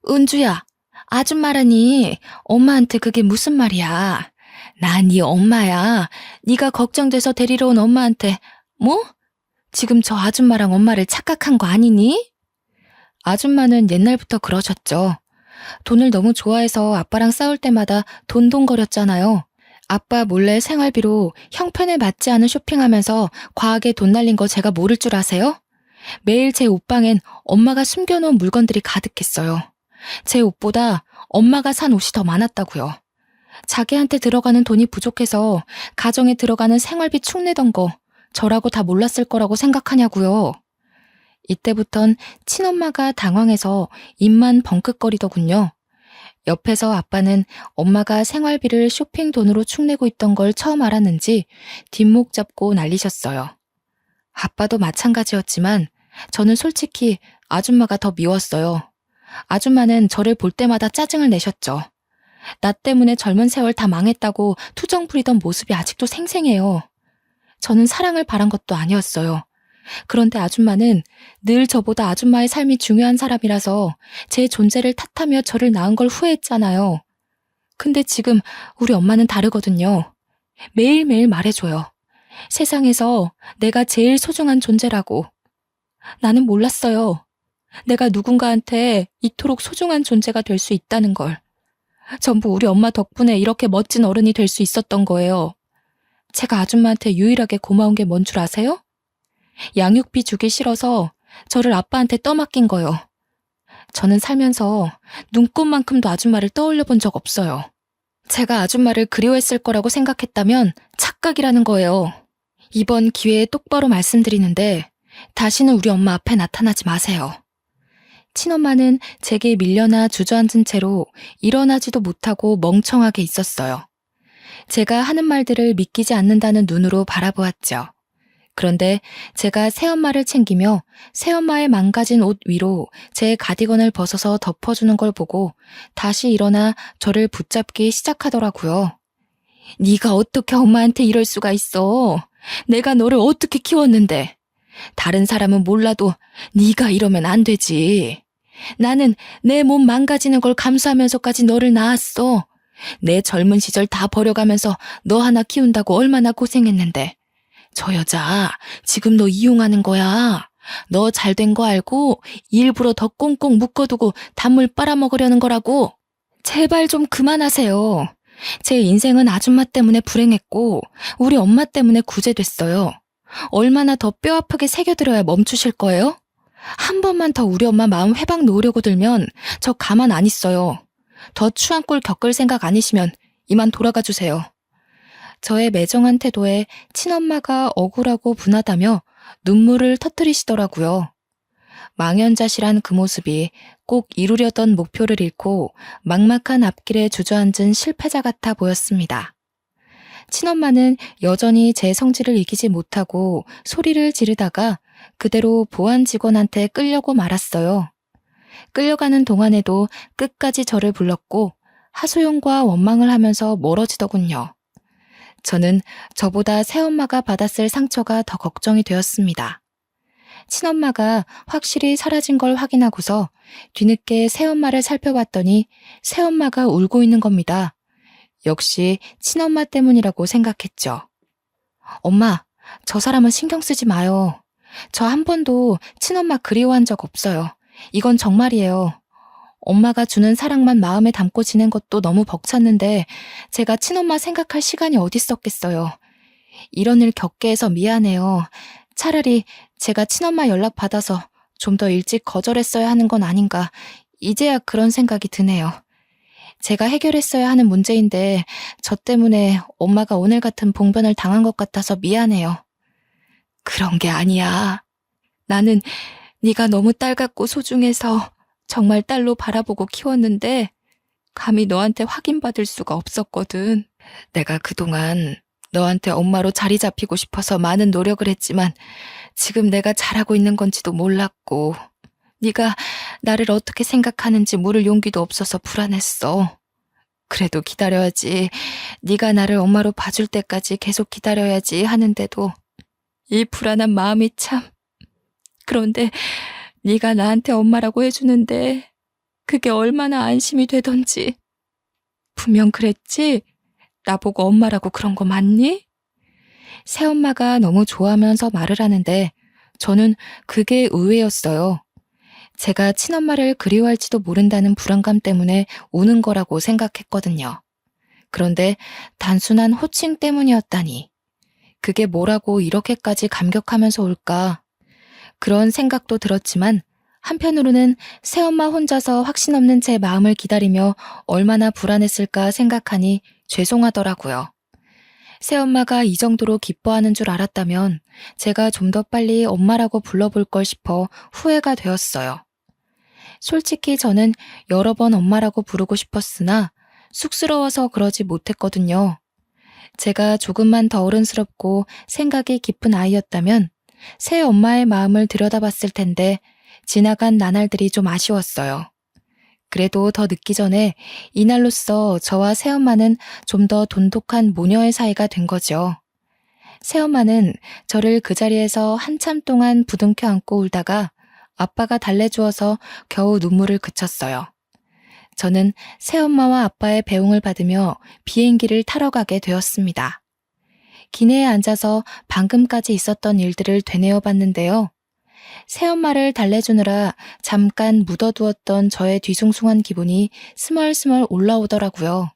은주야, 아줌마라니 엄마한테 그게 무슨 말이야. 난 네 엄마야. 네가 걱정돼서 데리러 온 엄마한테 뭐? 지금 저 아줌마랑 엄마를 착각한 거 아니니? 아줌마는 옛날부터 그러셨죠. 돈을 너무 좋아해서 아빠랑 싸울 때마다 돈돈거렸잖아요. 아빠 몰래 생활비로 형편에 맞지 않은 쇼핑하면서 과하게 돈 날린 거 제가 모를 줄 아세요? 매일 제 옷방엔 엄마가 숨겨놓은 물건들이 가득했어요. 제 옷보다 엄마가 산 옷이 더 많았다고요. 자기한테 들어가는 돈이 부족해서 가정에 들어가는 생활비 축내던 거 저라고 다 몰랐을 거라고 생각하냐고요. 이때부턴 친엄마가 당황해서 입만 벙긋거리더군요. 옆에서 아빠는 엄마가 생활비를 쇼핑 돈으로 축내고 있던 걸 처음 알았는지 뒷목 잡고 난리셨어요. 아빠도 마찬가지였지만 저는 솔직히 아줌마가 더 미웠어요. 아줌마는 저를 볼 때마다 짜증을 내셨죠. 나 때문에 젊은 세월 다 망했다고 투정 부리던 모습이 아직도 생생해요. 저는 사랑을 바란 것도 아니었어요. 그런데 아줌마는 늘 저보다 아줌마의 삶이 중요한 사람이라서 제 존재를 탓하며 저를 낳은 걸 후회했잖아요. 근데 지금 우리 엄마는 다르거든요. 매일매일 말해줘요. 세상에서 내가 제일 소중한 존재라고. 나는 몰랐어요. 내가 누군가한테 이토록 소중한 존재가 될 수 있다는 걸. 전부 우리 엄마 덕분에 이렇게 멋진 어른이 될 수 있었던 거예요. 제가 아줌마한테 유일하게 고마운 게 뭔 줄 아세요? 양육비 주기 싫어서 저를 아빠한테 떠맡긴 거요. 저는 살면서 눈꽃만큼도 아줌마를 떠올려 본 적 없어요. 제가 아줌마를 그리워했을 거라고 생각했다면 착각이라는 거예요. 이번 기회에 똑바로 말씀드리는데 다시는 우리 엄마 앞에 나타나지 마세요. 친엄마는 제게 밀려나 주저앉은 채로 일어나지도 못하고 멍청하게 있었어요. 제가 하는 말들을 믿기지 않는다는 눈으로 바라보았죠. 그런데 제가 새엄마를 챙기며 새엄마의 망가진 옷 위로 제 가디건을 벗어서 덮어주는 걸 보고 다시 일어나 저를 붙잡기 시작하더라고요. 네가 어떻게 엄마한테 이럴 수가 있어? 내가 너를 어떻게 키웠는데? 다른 사람은 몰라도 네가 이러면 안 되지. 나는 내 몸 망가지는 걸 감수하면서까지 너를 낳았어. 내 젊은 시절 다 버려가면서 너 하나 키운다고 얼마나 고생했는데. 저 여자 지금 너 이용하는 거야. 너 잘된 거 알고 일부러 더 꽁꽁 묶어두고 단물 빨아먹으려는 거라고. 제발 좀 그만하세요. 제 인생은 아줌마 때문에 불행했고 우리 엄마 때문에 구제됐어요. 얼마나 더 뼈아프게 새겨들어야 멈추실 거예요? 한 번만 더 우리 엄마 마음 회방 놓으려고 들면 저 가만 안 있어요. 더 추한 꼴 겪을 생각 아니시면 이만 돌아가 주세요. 저의 매정한 태도에 친엄마가 억울하고 분하다며 눈물을 터뜨리시더라고요. 망연자실한 그 모습이 꼭 이루려던 목표를 잃고 막막한 앞길에 주저앉은 실패자 같아 보였습니다. 친엄마는 여전히 제 성질을 이기지 못하고 소리를 지르다가 그대로 보안 직원한테 끌려고 말았어요. 끌려가는 동안에도 끝까지 저를 불렀고 하소연과 원망을 하면서 멀어지더군요. 저는 저보다 새엄마가 받았을 상처가 더 걱정이 되었습니다. 친엄마가 확실히 사라진 걸 확인하고서 뒤늦게 새엄마를 살펴봤더니 새엄마가 울고 있는 겁니다. 역시 친엄마 때문이라고 생각했죠. 엄마, 저 사람은 신경 쓰지 마요. 저 한 번도 친엄마 그리워한 적 없어요. 이건 정말이에요. 엄마가 주는 사랑만 마음에 담고 지낸 것도 너무 벅찼는데 제가 친엄마 생각할 시간이 어디 있었겠어요. 이런 일 겪게 해서 미안해요. 차라리 제가 친엄마 연락 받아서 좀 더 일찍 거절했어야 하는 건 아닌가. 이제야 그런 생각이 드네요. 제가 해결했어야 하는 문제인데 저 때문에 엄마가 오늘 같은 봉변을 당한 것 같아서 미안해요. 그런 게 아니야. 나는 네가 너무 딸 같고 소중해서 정말 딸로 바라보고 키웠는데 감히 너한테 확인받을 수가 없었거든. 내가 그동안 너한테 엄마로 자리 잡히고 싶어서 많은 노력을 했지만 지금 내가 잘하고 있는 건지도 몰랐고 네가 나를 어떻게 생각하는지 물을 용기도 없어서 불안했어. 그래도 기다려야지. 네가 나를 엄마로 봐줄 때까지 계속 기다려야지 하는데도 이 불안한 마음이 참. 그런데 네가 나한테 엄마라고 해주는데 그게 얼마나 안심이 되던지. 분명 그랬지? 나보고 엄마라고 그런 거 맞니? 새엄마가 너무 좋아하면서 말을 하는데 저는 그게 의외였어요. 제가 친엄마를 그리워할지도 모른다는 불안감 때문에 우는 거라고 생각했거든요. 그런데 단순한 호칭 때문이었다니. 그게 뭐라고 이렇게까지 감격하면서 올까? 그런 생각도 들었지만 한편으로는 새엄마 혼자서 확신 없는 제 마음을 기다리며 얼마나 불안했을까 생각하니 죄송하더라고요. 새엄마가 이 정도로 기뻐하는 줄 알았다면 제가 좀 더 빨리 엄마라고 불러볼 걸 싶어 후회가 되었어요. 솔직히 저는 여러 번 엄마라고 부르고 싶었으나 쑥스러워서 그러지 못했거든요. 제가 조금만 더 어른스럽고 생각이 깊은 아이였다면 새 엄마의 마음을 들여다봤을 텐데 지나간 나날들이 좀 아쉬웠어요. 그래도 더 늦기 전에 이날로써 저와 새엄마는 좀 더 돈독한 모녀의 사이가 된 거죠. 새엄마는 저를 그 자리에서 한참 동안 부둥켜 안고 울다가 아빠가 달래주어서 겨우 눈물을 그쳤어요. 저는 새엄마와 아빠의 배웅을 받으며 비행기를 타러 가게 되었습니다. 기내에 앉아서 방금까지 있었던 일들을 되뇌어 봤는데요. 새엄마를 달래주느라 잠깐 묻어두었던 저의 뒤숭숭한 기분이 스멀스멀 올라오더라고요.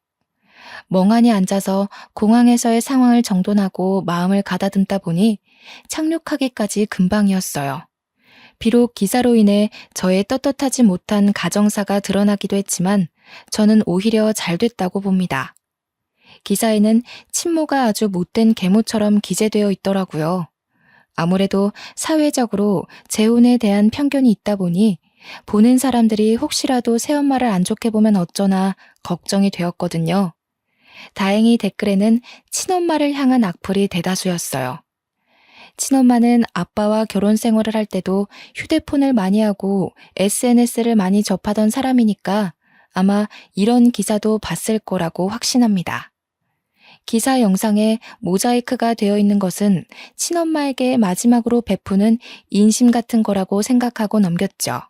멍하니 앉아서 공항에서의 상황을 정돈하고 마음을 가다듬다 보니 착륙하기까지 금방이었어요. 비록 기사로 인해 저의 떳떳하지 못한 가정사가 드러나기도 했지만 저는 오히려 잘 됐다고 봅니다. 기사에는 친모가 아주 못된 계모처럼 기재되어 있더라고요. 아무래도 사회적으로 재혼에 대한 편견이 있다 보니 보는 사람들이 혹시라도 새엄마를 안 좋게 보면 어쩌나 걱정이 되었거든요. 다행히 댓글에는 친엄마를 향한 악플이 대다수였어요. 친엄마는 아빠와 결혼 생활을 할 때도 휴대폰을 많이 하고 SNS를 많이 접하던 사람이니까 아마 이런 기사도 봤을 거라고 확신합니다. 기사 영상에 모자이크가 되어 있는 것은 친엄마에게 마지막으로 베푸는 인심 같은 거라고 생각하고 넘겼죠.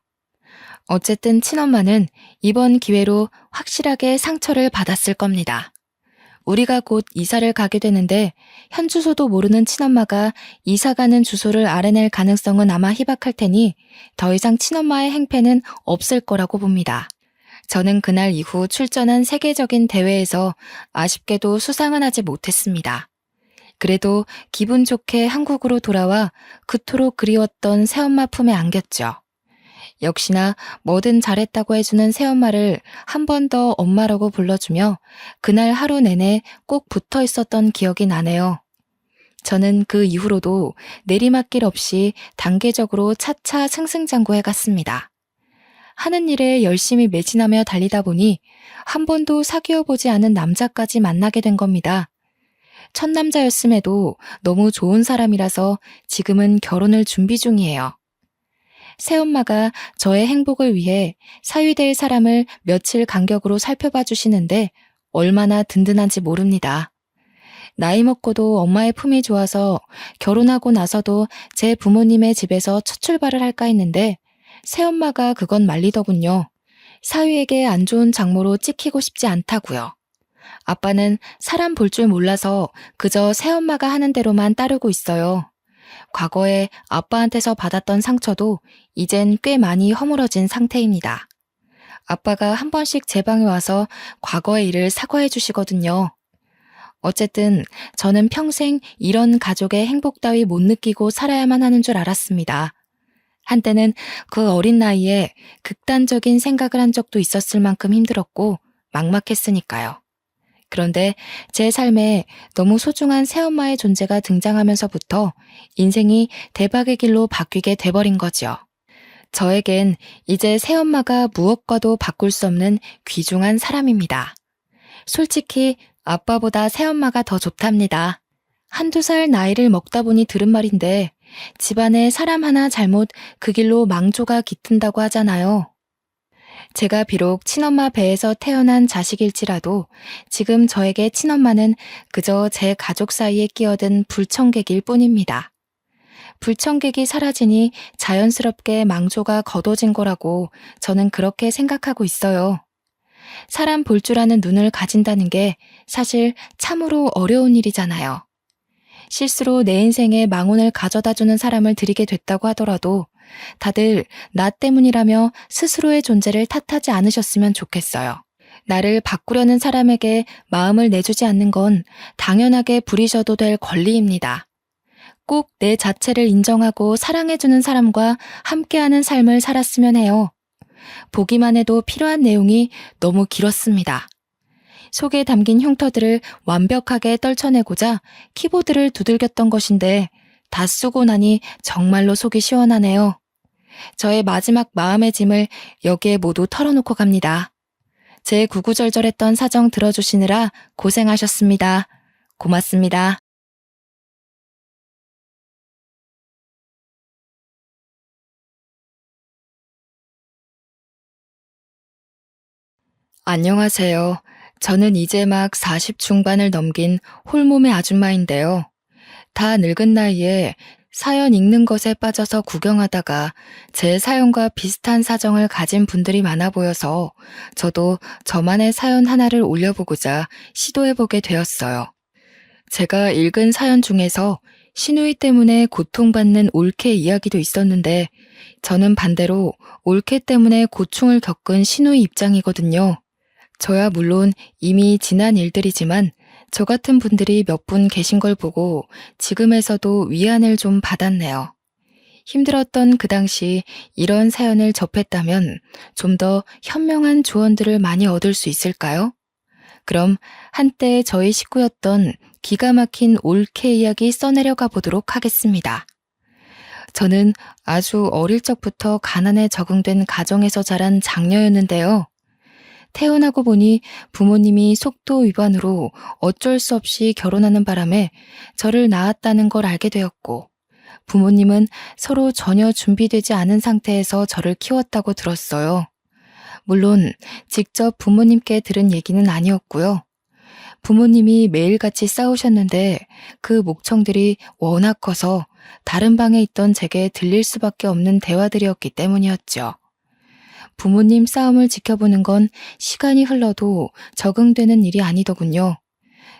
어쨌든 친엄마는 이번 기회로 확실하게 상처를 받았을 겁니다. 우리가 곧 이사를 가게 되는데 현 주소도 모르는 친엄마가 이사 가는 주소를 알아낼 가능성은 아마 희박할 테니 더 이상 친엄마의 행패는 없을 거라고 봅니다. 저는 그날 이후 출전한 세계적인 대회에서 아쉽게도 수상은 하지 못했습니다. 그래도 기분 좋게 한국으로 돌아와 그토록 그리웠던 새엄마 품에 안겼죠. 역시나 뭐든 잘했다고 해주는 새엄마를 한 번 더 엄마라고 불러주며 그날 하루 내내 꼭 붙어 있었던 기억이 나네요. 저는 그 이후로도 내리막길 없이 단계적으로 차차 승승장구해 갔습니다. 하는 일에 열심히 매진하며 달리다 보니 한 번도 사귀어 보지 않은 남자까지 만나게 된 겁니다. 첫 남자였음에도 너무 좋은 사람이라서 지금은 결혼을 준비 중이에요. 새엄마가 저의 행복을 위해 사위될 사람을 며칠 간격으로 살펴봐 주시는데 얼마나 든든한지 모릅니다. 나이 먹고도 엄마의 품이 좋아서 결혼하고 나서도 제 부모님의 집에서 첫 출발을 할까 했는데 새엄마가 그건 말리더군요. 사위에게 안 좋은 장모로 찍히고 싶지 않다고요. 아빠는 사람 볼 줄 몰라서 그저 새엄마가 하는 대로만 따르고 있어요. 과거에 아빠한테서 받았던 상처도 이젠 꽤 많이 허물어진 상태입니다. 아빠가 한 번씩 제 방에 와서 과거의 일을 사과해 주시거든요. 어쨌든 저는 평생 이런 가족의 행복 따위 못 느끼고 살아야만 하는 줄 알았습니다. 한때는 그 어린 나이에 극단적인 생각을 한 적도 있었을 만큼 힘들었고 막막했으니까요. 그런데 제 삶에 너무 소중한 새엄마의 존재가 등장하면서부터 인생이 대박의 길로 바뀌게 돼버린 거죠. 저에겐 이제 새엄마가 무엇과도 바꿀 수 없는 귀중한 사람입니다. 솔직히 아빠보다 새엄마가 더 좋답니다. 한두 살 나이를 먹다 보니 들은 말인데 집안에 사람 하나 잘못 그 길로 망조가 깃든다고 하잖아요. 제가 비록 친엄마 배에서 태어난 자식일지라도 지금 저에게 친엄마는 그저 제 가족 사이에 끼어든 불청객일 뿐입니다. 불청객이 사라지니 자연스럽게 망조가 걷어진 거라고 저는 그렇게 생각하고 있어요. 사람 볼 줄 아는 눈을 가진다는 게 사실 참으로 어려운 일이잖아요. 실수로 내 인생에 망운을 가져다주는 사람을 들이게 됐다고 하더라도 다들 나 때문이라며 스스로의 존재를 탓하지 않으셨으면 좋겠어요. 나를 바꾸려는 사람에게 마음을 내주지 않는 건 당연하게 부리셔도 될 권리입니다. 꼭 내 자체를 인정하고 사랑해주는 사람과 함께하는 삶을 살았으면 해요. 보기만 해도 필요한 내용이 너무 길었습니다. 속에 담긴 흉터들을 완벽하게 떨쳐내고자 키보드를 두들겼던 것인데 다 쓰고 나니 정말로 속이 시원하네요. 저의 마지막 마음의 짐을 여기에 모두 털어놓고 갑니다. 제 구구절절했던 사정 들어주시느라 고생하셨습니다. 고맙습니다. 안녕하세요. 저는 이제 막 40 중반을 넘긴 홀몸의 아줌마인데요. 다 늙은 나이에 사연 읽는 것에 빠져서 구경하다가 제 사연과 비슷한 사정을 가진 분들이 많아 보여서 저도 저만의 사연 하나를 올려보고자 시도해보게 되었어요. 제가 읽은 사연 중에서 시누이 때문에 고통받는 올케 이야기도 있었는데 저는 반대로 올케 때문에 고충을 겪은 시누이 입장이거든요. 저야 물론 이미 지난 일들이지만 저 같은 분들이 몇 분 계신 걸 보고 지금에서도 위안을 좀 받았네요. 힘들었던 그 당시 이런 사연을 접했다면 좀 더 현명한 조언들을 많이 얻을 수 있을까요? 그럼 한때 저희 식구였던 기가 막힌 올케 이야기 써내려가 보도록 하겠습니다. 저는 아주 어릴 적부터 가난에 적응된 가정에서 자란 장녀였는데요. 태어나고 보니 부모님이 속도 위반으로 어쩔 수 없이 결혼하는 바람에 저를 낳았다는 걸 알게 되었고, 부모님은 서로 전혀 준비되지 않은 상태에서 저를 키웠다고 들었어요. 물론 직접 부모님께 들은 얘기는 아니었고요. 부모님이 매일같이 싸우셨는데 그 목청들이 워낙 커서 다른 방에 있던 제게 들릴 수밖에 없는 대화들이었기 때문이었죠. 부모님 싸움을 지켜보는 건 시간이 흘러도 적응되는 일이 아니더군요.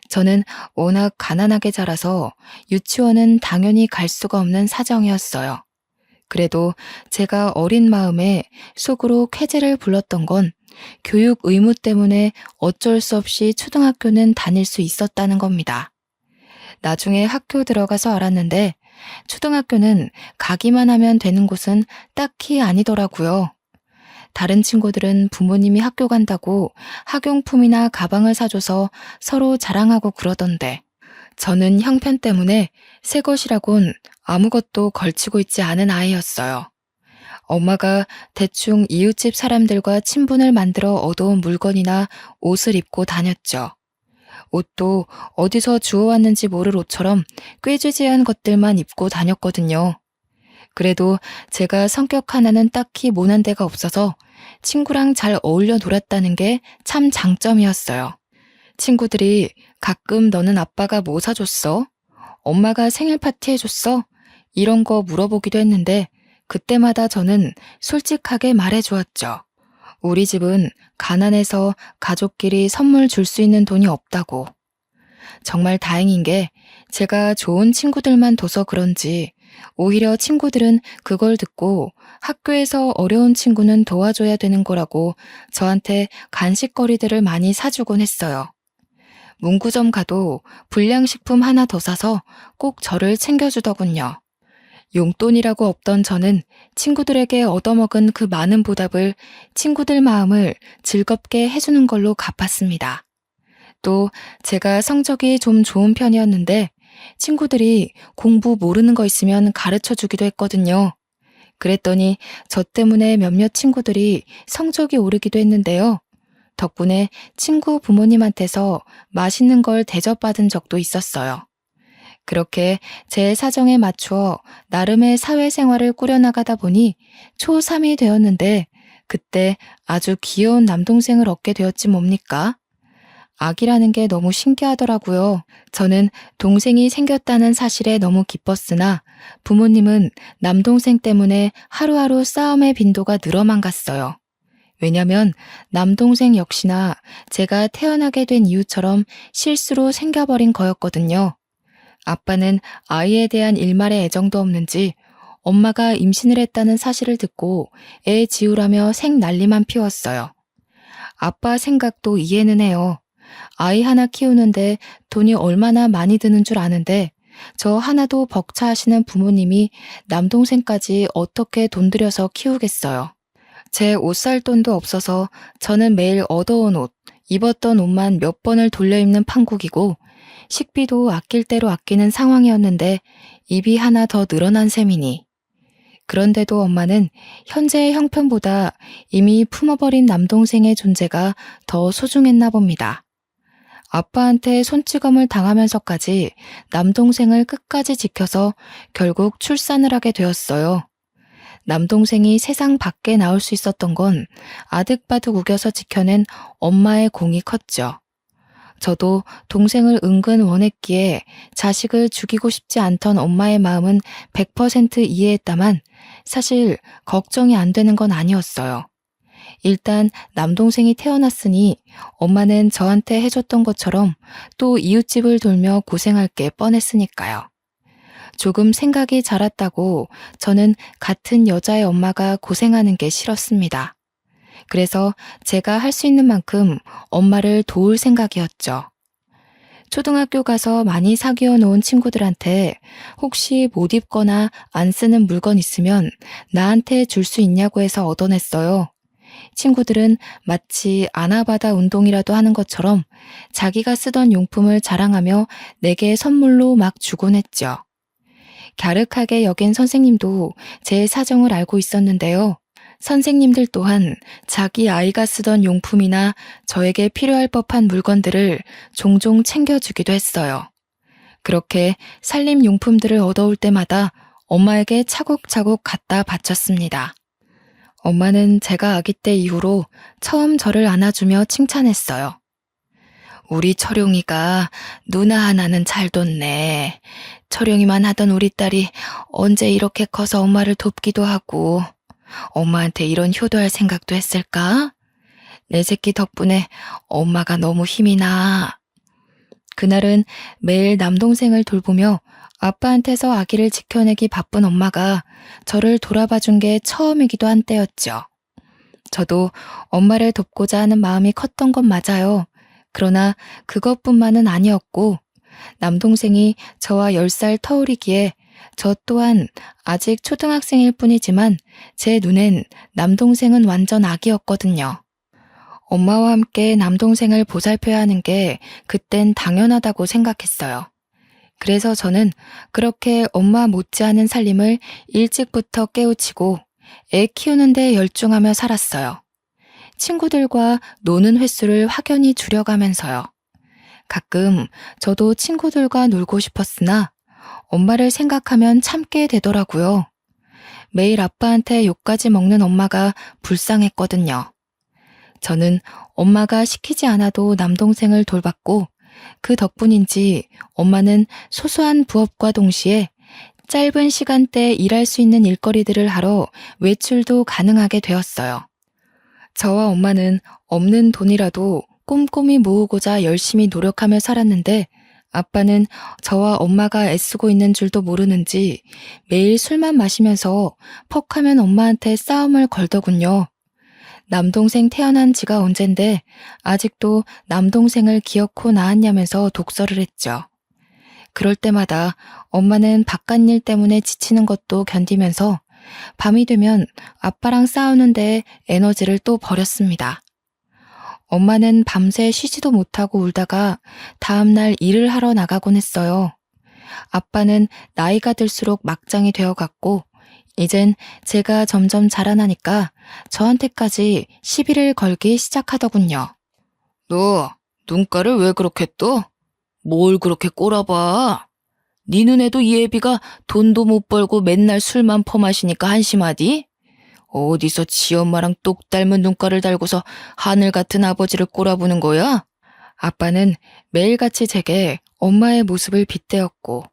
저는 워낙 가난하게 자라서 유치원은 당연히 갈 수가 없는 사정이었어요. 그래도 제가 어린 마음에 속으로 쾌재를 불렀던 건 교육 의무 때문에 어쩔 수 없이 초등학교는 다닐 수 있었다는 겁니다. 나중에 학교 들어가서 알았는데 초등학교는 가기만 하면 되는 곳은 딱히 아니더라고요. 다른 친구들은 부모님이 학교 간다고 학용품이나 가방을 사줘서 서로 자랑하고 그러던데, 저는 형편 때문에 새 것이라곤 아무것도 걸치고 있지 않은 아이였어요. 엄마가 대충 이웃집 사람들과 친분을 만들어 얻어온 물건이나 옷을 입고 다녔죠. 옷도 어디서 주워왔는지 모를 옷처럼 꾀지지한 것들만 입고 다녔거든요. 그래도 제가 성격 하나는 딱히 모난 데가 없어서 친구랑 잘 어울려 놀았다는 게 참 장점이었어요. 친구들이 가끔 너는 아빠가 뭐 사줬어? 엄마가 생일 파티 해줬어? 이런 거 물어보기도 했는데 그때마다 저는 솔직하게 말해주었죠. 우리 집은 가난해서 가족끼리 선물 줄 수 있는 돈이 없다고. 정말 다행인 게 제가 좋은 친구들만 둬서 그런지 오히려 친구들은 그걸 듣고 학교에서 어려운 친구는 도와줘야 되는 거라고 저한테 간식거리들을 많이 사주곤 했어요. 문구점 가도 불량식품 하나 더 사서 꼭 저를 챙겨주더군요. 용돈이라고 없던 저는 친구들에게 얻어먹은 그 많은 보답을 친구들 마음을 즐겁게 해주는 걸로 갚았습니다. 또 제가 성적이 좀 좋은 편이었는데 친구들이 공부 모르는 거 있으면 가르쳐 주기도 했거든요. 그랬더니 저 때문에 몇몇 친구들이 성적이 오르기도 했는데요. 덕분에 친구 부모님한테서 맛있는 걸 대접받은 적도 있었어요. 그렇게 제 사정에 맞추어 나름의 사회생활을 꾸려나가다 보니 초3이 되었는데 그때 아주 귀여운 남동생을 얻게 되었지 뭡니까? 아기라는 게 너무 신기하더라고요. 저는 동생이 생겼다는 사실에 너무 기뻤으나 부모님은 남동생 때문에 하루하루 싸움의 빈도가 늘어만 갔어요. 왜냐면 남동생 역시나 제가 태어나게 된 이유처럼 실수로 생겨버린 거였거든요. 아빠는 아이에 대한 일말의 애정도 없는지 엄마가 임신을 했다는 사실을 듣고 애 지우라며 생난리만 피웠어요. 아빠 생각도 이해는 해요. 아이 하나 키우는데 돈이 얼마나 많이 드는 줄 아는데 저 하나도 벅차하시는 부모님이 남동생까지 어떻게 돈 들여서 키우겠어요. 제 옷 살 돈도 없어서 저는 매일 얻어온 옷, 입었던 옷만 몇 번을 돌려 입는 판국이고 식비도 아낄 대로 아끼는 상황이었는데 입이 하나 더 늘어난 셈이니. 그런데도 엄마는 현재의 형편보다 이미 품어버린 남동생의 존재가 더 소중했나 봅니다. 아빠한테 손찌검을 당하면서까지 남동생을 끝까지 지켜서 결국 출산을 하게 되었어요. 남동생이 세상 밖에 나올 수 있었던 건 아득바득 우겨서 지켜낸 엄마의 공이 컸죠. 저도 동생을 은근 원했기에 자식을 죽이고 싶지 않던 엄마의 마음은 100% 이해했다만 사실 걱정이 안 되는 건 아니었어요. 일단 남동생이 태어났으니 엄마는 저한테 해줬던 것처럼 또 이웃집을 돌며 고생할 게 뻔했으니까요. 조금 생각이 자랐다고 저는 같은 여자의 엄마가 고생하는 게 싫었습니다. 그래서 제가 할 수 있는 만큼 엄마를 도울 생각이었죠. 초등학교 가서 많이 사귀어 놓은 친구들한테 혹시 못 입거나 안 쓰는 물건 있으면 나한테 줄 수 있냐고 해서 얻어냈어요. 친구들은 마치 아나바다 운동이라도 하는 것처럼 자기가 쓰던 용품을 자랑하며 내게 선물로 막 주곤 했죠. 갸륵하게 여긴 선생님도 제 사정을 알고 있었는데요. 선생님들 또한 자기 아이가 쓰던 용품이나 저에게 필요할 법한 물건들을 종종 챙겨주기도 했어요. 그렇게 살림용품들을 얻어올 때마다 엄마에게 차곡차곡 갖다 바쳤습니다. 엄마는 제가 아기 때 이후로 처음 저를 안아주며 칭찬했어요. 우리 철용이가 누나 하나는 잘 뒀네. 철용이만 하던 우리 딸이 언제 이렇게 커서 엄마를 돕기도 하고 엄마한테 이런 효도할 생각도 했을까? 내 새끼 덕분에 엄마가 너무 힘이 나. 그날은 매일 남동생을 돌보며 아빠한테서 아기를 지켜내기 바쁜 엄마가 저를 돌아봐준 게 처음이기도 한 때였죠. 저도 엄마를 돕고자 하는 마음이 컸던 건 맞아요. 그러나 그것뿐만은 아니었고 남동생이 저와 10살 터울이기에 저 또한 아직 초등학생일 뿐이지만 제 눈엔 남동생은 완전 아기였거든요. 엄마와 함께 남동생을 보살펴야 하는 게 그땐 당연하다고 생각했어요. 그래서 저는 그렇게 엄마 못지않은 살림을 일찍부터 깨우치고 애 키우는데 열중하며 살았어요. 친구들과 노는 횟수를 확연히 줄여가면서요. 가끔 저도 친구들과 놀고 싶었으나 엄마를 생각하면 참게 되더라고요. 매일 아빠한테 욕까지 먹는 엄마가 불쌍했거든요. 저는 엄마가 시키지 않아도 남동생을 돌봤고 그 덕분인지 엄마는 소소한 부업과 동시에 짧은 시간대에 일할 수 있는 일거리들을 하러 외출도 가능하게 되었어요. 저와 엄마는 없는 돈이라도 꼼꼼히 모으고자 열심히 노력하며 살았는데 아빠는 저와 엄마가 애쓰고 있는 줄도 모르는지 매일 술만 마시면서 퍽하면 엄마한테 싸움을 걸더군요. 남동생 태어난 지가 언젠데 아직도 남동생을 기어코 낳았냐면서 독설을 했죠. 그럴 때마다 엄마는 바깥일 때문에 지치는 것도 견디면서 밤이 되면 아빠랑 싸우는데 에너지를 또 버렸습니다. 엄마는 밤새 쉬지도 못하고 울다가 다음날 일을 하러 나가곤 했어요. 아빠는 나이가 들수록 막장이 되어갔고 이젠 제가 점점 자라나니까 저한테까지 시비를 걸기 시작하더군요. 너 눈가를 왜 그렇게 떠? 뭘 그렇게 꼬라봐? 네 눈에도 이 애비가 돈도 못 벌고 맨날 술만 퍼마시니까 한심하디? 어디서 지 엄마랑 똑 닮은 눈가를 달고서 하늘 같은 아버지를 꼬라보는 거야? 아빠는 매일같이 제게 엄마의 모습을 빗대었고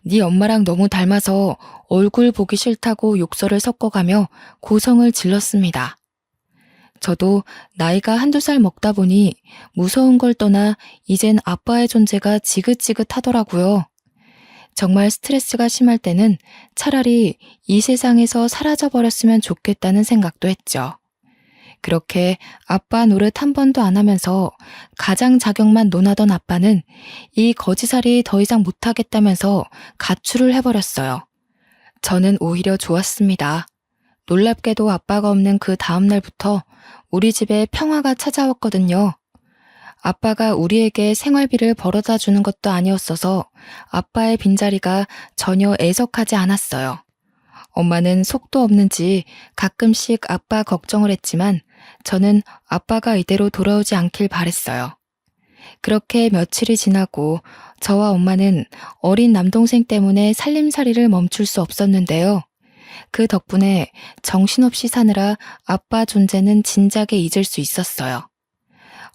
네 엄마랑 너무 닮아서 얼굴 보기 싫다고 욕설을 섞어가며 고성을 질렀습니다. 저도 나이가 한두 살 먹다 보니 무서운 걸 떠나 이젠 아빠의 존재가 지긋지긋하더라고요. 정말 스트레스가 심할 때는 차라리 이 세상에서 사라져버렸으면 좋겠다는 생각도 했죠. 그렇게 아빠 노릇 한 번도 안 하면서 가장 자격만 논하던 아빠는 이 거지살이 더 이상 못하겠다면서 가출을 해버렸어요. 저는 오히려 좋았습니다. 놀랍게도 아빠가 없는 그 다음 날부터 우리 집에 평화가 찾아왔거든요. 아빠가 우리에게 생활비를 벌어다 주는 것도 아니었어서 아빠의 빈자리가 전혀 애석하지 않았어요. 엄마는 속도 없는지 가끔씩 아빠 걱정을 했지만 저는 아빠가 이대로 돌아오지 않길 바랬어요. 그렇게 며칠이 지나고 저와 엄마는 어린 남동생 때문에 살림살이를 멈출 수 없었는데요. 그 덕분에 정신없이 사느라 아빠 존재는 진작에 잊을 수 있었어요.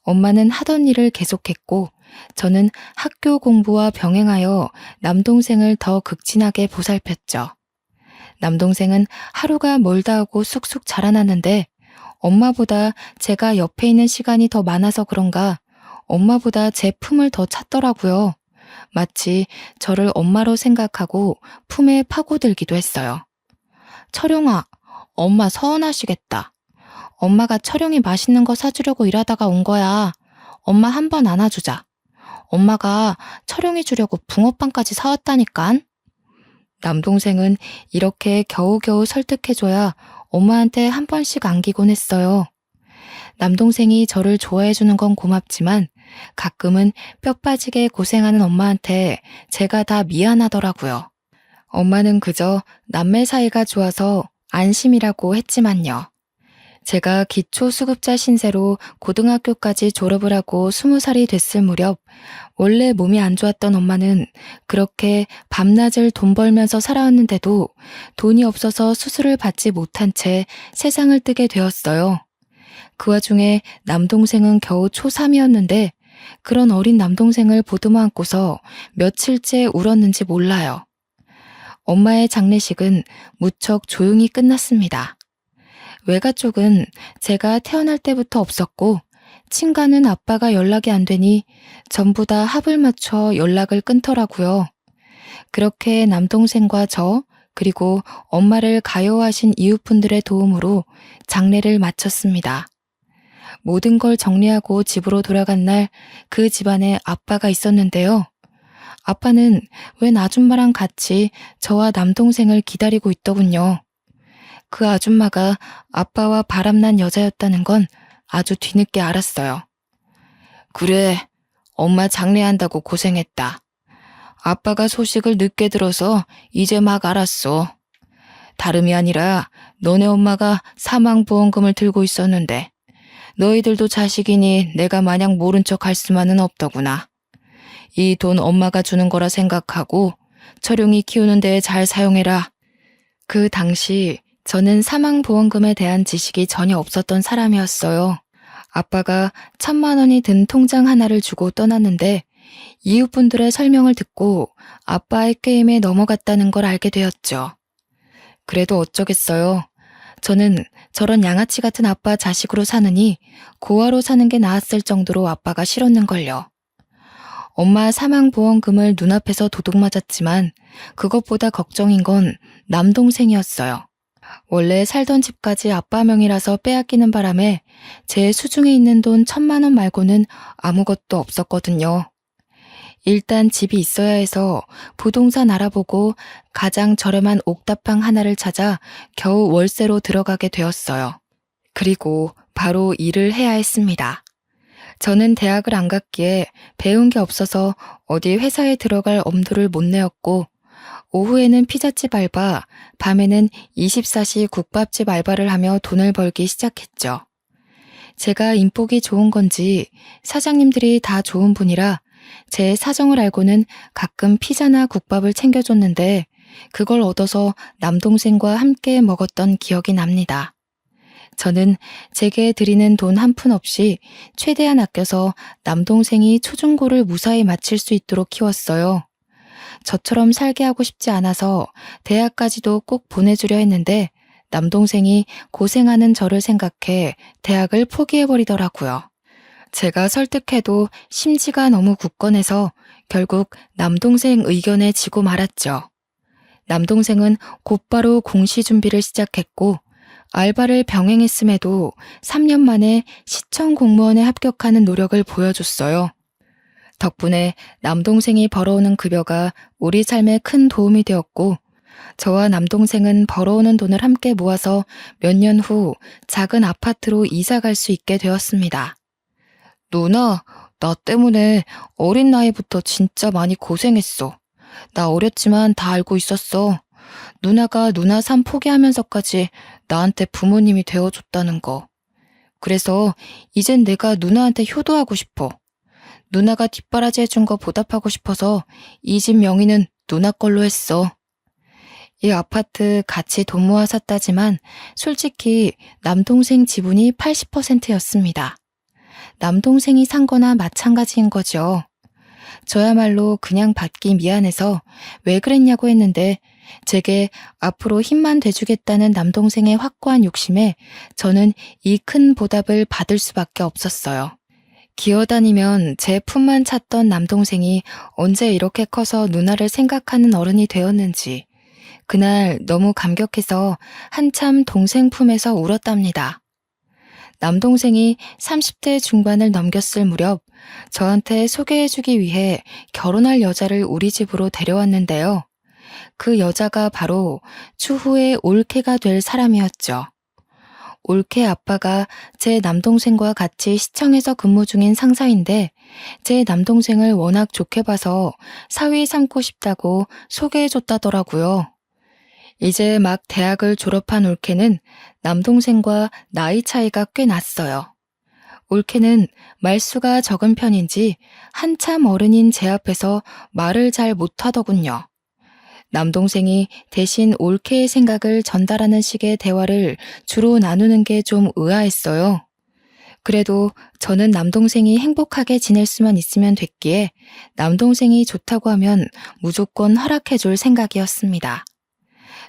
엄마는 하던 일을 계속했고 저는 학교 공부와 병행하여 남동생을 더 극진하게 보살폈죠. 남동생은 하루가 멀다 하고 쑥쑥 자라났는데 엄마보다 제가 옆에 있는 시간이 더 많아서 그런가 엄마보다 제 품을 더 찾더라고요. 마치 저를 엄마로 생각하고 품에 파고들기도 했어요. 철용아, 엄마 서운하시겠다. 엄마가 철용이 맛있는 거 사주려고 일하다가 온 거야. 엄마 한 번 안아주자. 엄마가 철용이 주려고 붕어빵까지 사왔다니깐. 남동생은 이렇게 겨우겨우 설득해줘야 엄마한테 한 번씩 안기곤 했어요. 남동생이 저를 좋아해주는 건 고맙지만 가끔은 뼈 빠지게 고생하는 엄마한테 제가 다 미안하더라고요. 엄마는 그저 남매 사이가 좋아서 안심이라고 했지만요. 제가 기초수급자 신세로 고등학교까지 졸업을 하고 20살이 됐을 무렵 원래 몸이 안 좋았던 엄마는 그렇게 밤낮을 돈 벌면서 살아왔는데도 돈이 없어서 수술을 받지 못한 채 세상을 뜨게 되었어요. 그 와중에 남동생은 겨우 초3이었는데 그런 어린 남동생을 보듬어 안고서 며칠째 울었는지 몰라요. 엄마의 장례식은 무척 조용히 끝났습니다. 외가 쪽은 제가 태어날 때부터 없었고 친가는 아빠가 연락이 안 되니 전부 다 합을 맞춰 연락을 끊더라고요. 그렇게 남동생과 저 그리고 엄마를 가여워하신 이웃분들의 도움으로 장례를 마쳤습니다. 모든 걸 정리하고 집으로 돌아간 날 그 집안에 아빠가 있었는데요. 아빠는 웬 아줌마랑 같이 저와 남동생을 기다리고 있더군요. 그 아줌마가 아빠와 바람난 여자였다는 건 아주 뒤늦게 알았어요. 그래, 엄마 장례한다고 고생했다. 아빠가 소식을 늦게 들어서 이제 막 알았어. 다름이 아니라 너네 엄마가 사망보험금을 들고 있었는데 너희들도 자식이니 내가 마냥 모른 척 할 수만은 없더구나. 이 돈 엄마가 주는 거라 생각하고 철용이 키우는 데에 잘 사용해라. 그 당시 저는 사망보험금에 대한 지식이 전혀 없었던 사람이었어요. 아빠가 1,000만 원이 든 통장 하나를 주고 떠났는데 이웃분들의 설명을 듣고 아빠의 게임에 넘어갔다는 걸 알게 되었죠. 그래도 어쩌겠어요. 저는 저런 양아치 같은 아빠 자식으로 사느니 고아로 사는 게 나았을 정도로 아빠가 싫었는걸요. 엄마 사망보험금을 눈앞에서 도둑 맞았지만 그것보다 걱정인 건 남동생이었어요. 원래 살던 집까지 아빠 명의라서 빼앗기는 바람에 제 수중에 있는 돈 1,000만 원 말고는 아무것도 없었거든요. 일단 집이 있어야 해서 부동산 알아보고 가장 저렴한 옥탑방 하나를 찾아 겨우 월세로 들어가게 되었어요. 그리고 바로 일을 해야 했습니다. 저는 대학을 안 갔기에 배운 게 없어서 어디 회사에 들어갈 엄두를 못 내었고 오후에는 피자집 알바, 밤에는 24시 국밥집 알바를 하며 돈을 벌기 시작했죠. 제가 인복이 좋은 건지 사장님들이 다 좋은 분이라 제 사정을 알고는 가끔 피자나 국밥을 챙겨줬는데 그걸 얻어서 남동생과 함께 먹었던 기억이 납니다. 저는 제게 드리는 돈 한 푼 없이 최대한 아껴서 남동생이 초중고를 무사히 마칠 수 있도록 키웠어요. 저처럼 살게 하고 싶지 않아서 대학까지도 꼭 보내주려 했는데 남동생이 고생하는 저를 생각해 대학을 포기해버리더라고요. 제가 설득해도 심지가 너무 굳건해서 결국 남동생 의견에 지고 말았죠. 남동생은 곧바로 공시 준비를 시작했고 알바를 병행했음에도 3년 만에 시청 공무원에 합격하는 노력을 보여줬어요. 덕분에 남동생이 벌어오는 급여가 우리 삶에 큰 도움이 되었고 저와 남동생은 벌어오는 돈을 함께 모아서 몇 년 후 작은 아파트로 이사 갈 수 있게 되었습니다. 누나, 나 때문에 어린 나이부터 진짜 많이 고생했어. 나 어렸지만 다 알고 있었어. 누나가 누나 삶 포기하면서까지 나한테 부모님이 되어줬다는 거. 그래서 이젠 내가 누나한테 효도하고 싶어. 누나가 뒷바라지 해준 거 보답하고 싶어서 이 집 명의는 누나 걸로 했어. 이 아파트 같이 돈 모아 샀다지만 솔직히 남동생 지분이 80%였습니다. 남동생이 산 거나 마찬가지인 거죠. 저야말로 그냥 받기 미안해서 왜 그랬냐고 했는데 제게 앞으로 힘만 돼주겠다는 남동생의 확고한 욕심에 저는 이 큰 보답을 받을 수밖에 없었어요. 기어다니면 제 품만 찾던 남동생이 언제 이렇게 커서 누나를 생각하는 어른이 되었는지 그날 너무 감격해서 한참 동생 품에서 울었답니다. 남동생이 30대 중반을 넘겼을 무렵 저한테 소개해주기 위해 결혼할 여자를 우리 집으로 데려왔는데요. 그 여자가 바로 추후에 올케가 될 사람이었죠. 올케 아빠가 제 남동생과 같이 시청에서 근무 중인 상사인데 제 남동생을 워낙 좋게 봐서 사위 삼고 싶다고 소개해줬다더라고요. 이제 막 대학을 졸업한 올케는 남동생과 나이 차이가 꽤 났어요. 올케는 말수가 적은 편인지 한참 어른인 제 앞에서 말을 잘 못하더군요. 남동생이 대신 올케의 생각을 전달하는 식의 대화를 주로 나누는 게 좀 의아했어요. 그래도 저는 남동생이 행복하게 지낼 수만 있으면 됐기에 남동생이 좋다고 하면 무조건 허락해줄 생각이었습니다.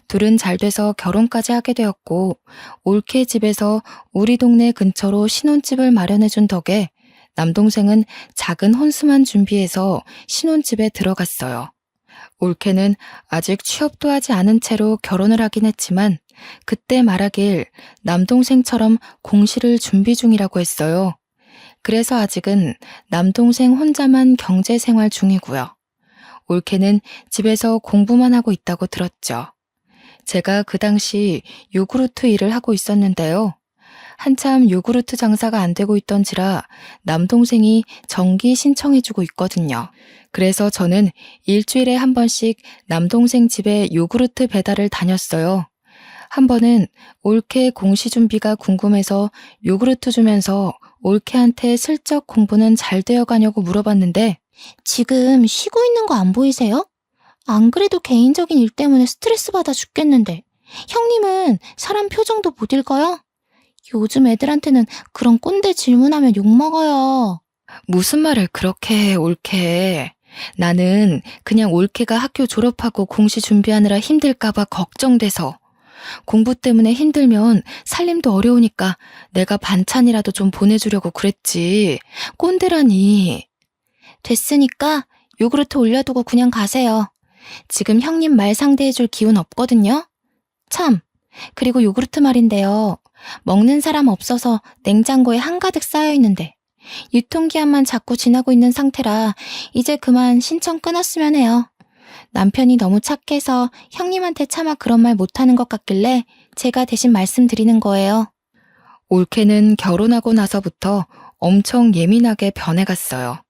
둘은 잘 돼서 결혼까지 하게 되었고 올케 집에서 우리 동네 근처로 신혼집을 마련해준 덕에 남동생은 작은 혼수만 준비해서 신혼집에 들어갔어요. 올케는 아직 취업도 하지 않은 채로 결혼을 하긴 했지만 그때 말하길 남동생처럼 공시를 준비 중이라고 했어요. 그래서 아직은 남동생 혼자만 경제생활 중이고요. 올케는 집에서 공부만 하고 있다고 들었죠. 제가 그 당시 요구르트 일을 하고 있었는데요. 한참 요구르트 장사가 안 되고 있던지라 남동생이 정기 신청해주고 있거든요. 그래서 저는 일주일에 한 번씩 남동생 집에 요구르트 배달을 다녔어요. 한 번은 올케 공시 준비가 궁금해서 요구르트 주면서 올케한테 슬쩍 공부는 잘 되어 가냐고 물어봤는데 지금 쉬고 있는 거 안 보이세요? 안 그래도 개인적인 일 때문에 스트레스 받아 죽겠는데 형님은 사람 표정도 못 읽어요? 요즘 애들한테는 그런 꼰대 질문하면 욕먹어요. 무슨 말을 그렇게 해, 올케. 나는 그냥 올케가 학교 졸업하고 공시 준비하느라 힘들까봐 걱정돼서 공부 때문에 힘들면 살림도 어려우니까 내가 반찬이라도 좀 보내주려고 그랬지. 꼰대라니. 됐으니까 요구르트 올려두고 그냥 가세요. 지금 형님 말 상대해줄 기운 없거든요? 참, 그리고 요구르트 말인데요. 먹는 사람 없어서 냉장고에 한가득 쌓여있는데 유통기한만 자꾸 지나고 있는 상태라 이제 그만 신청 끊었으면 해요. 남편이 너무 착해서 형님한테 차마 그런 말 못하는 것 같길래 제가 대신 말씀드리는 거예요. 올케는 결혼하고 나서부터 엄청 예민하게 변해갔어요.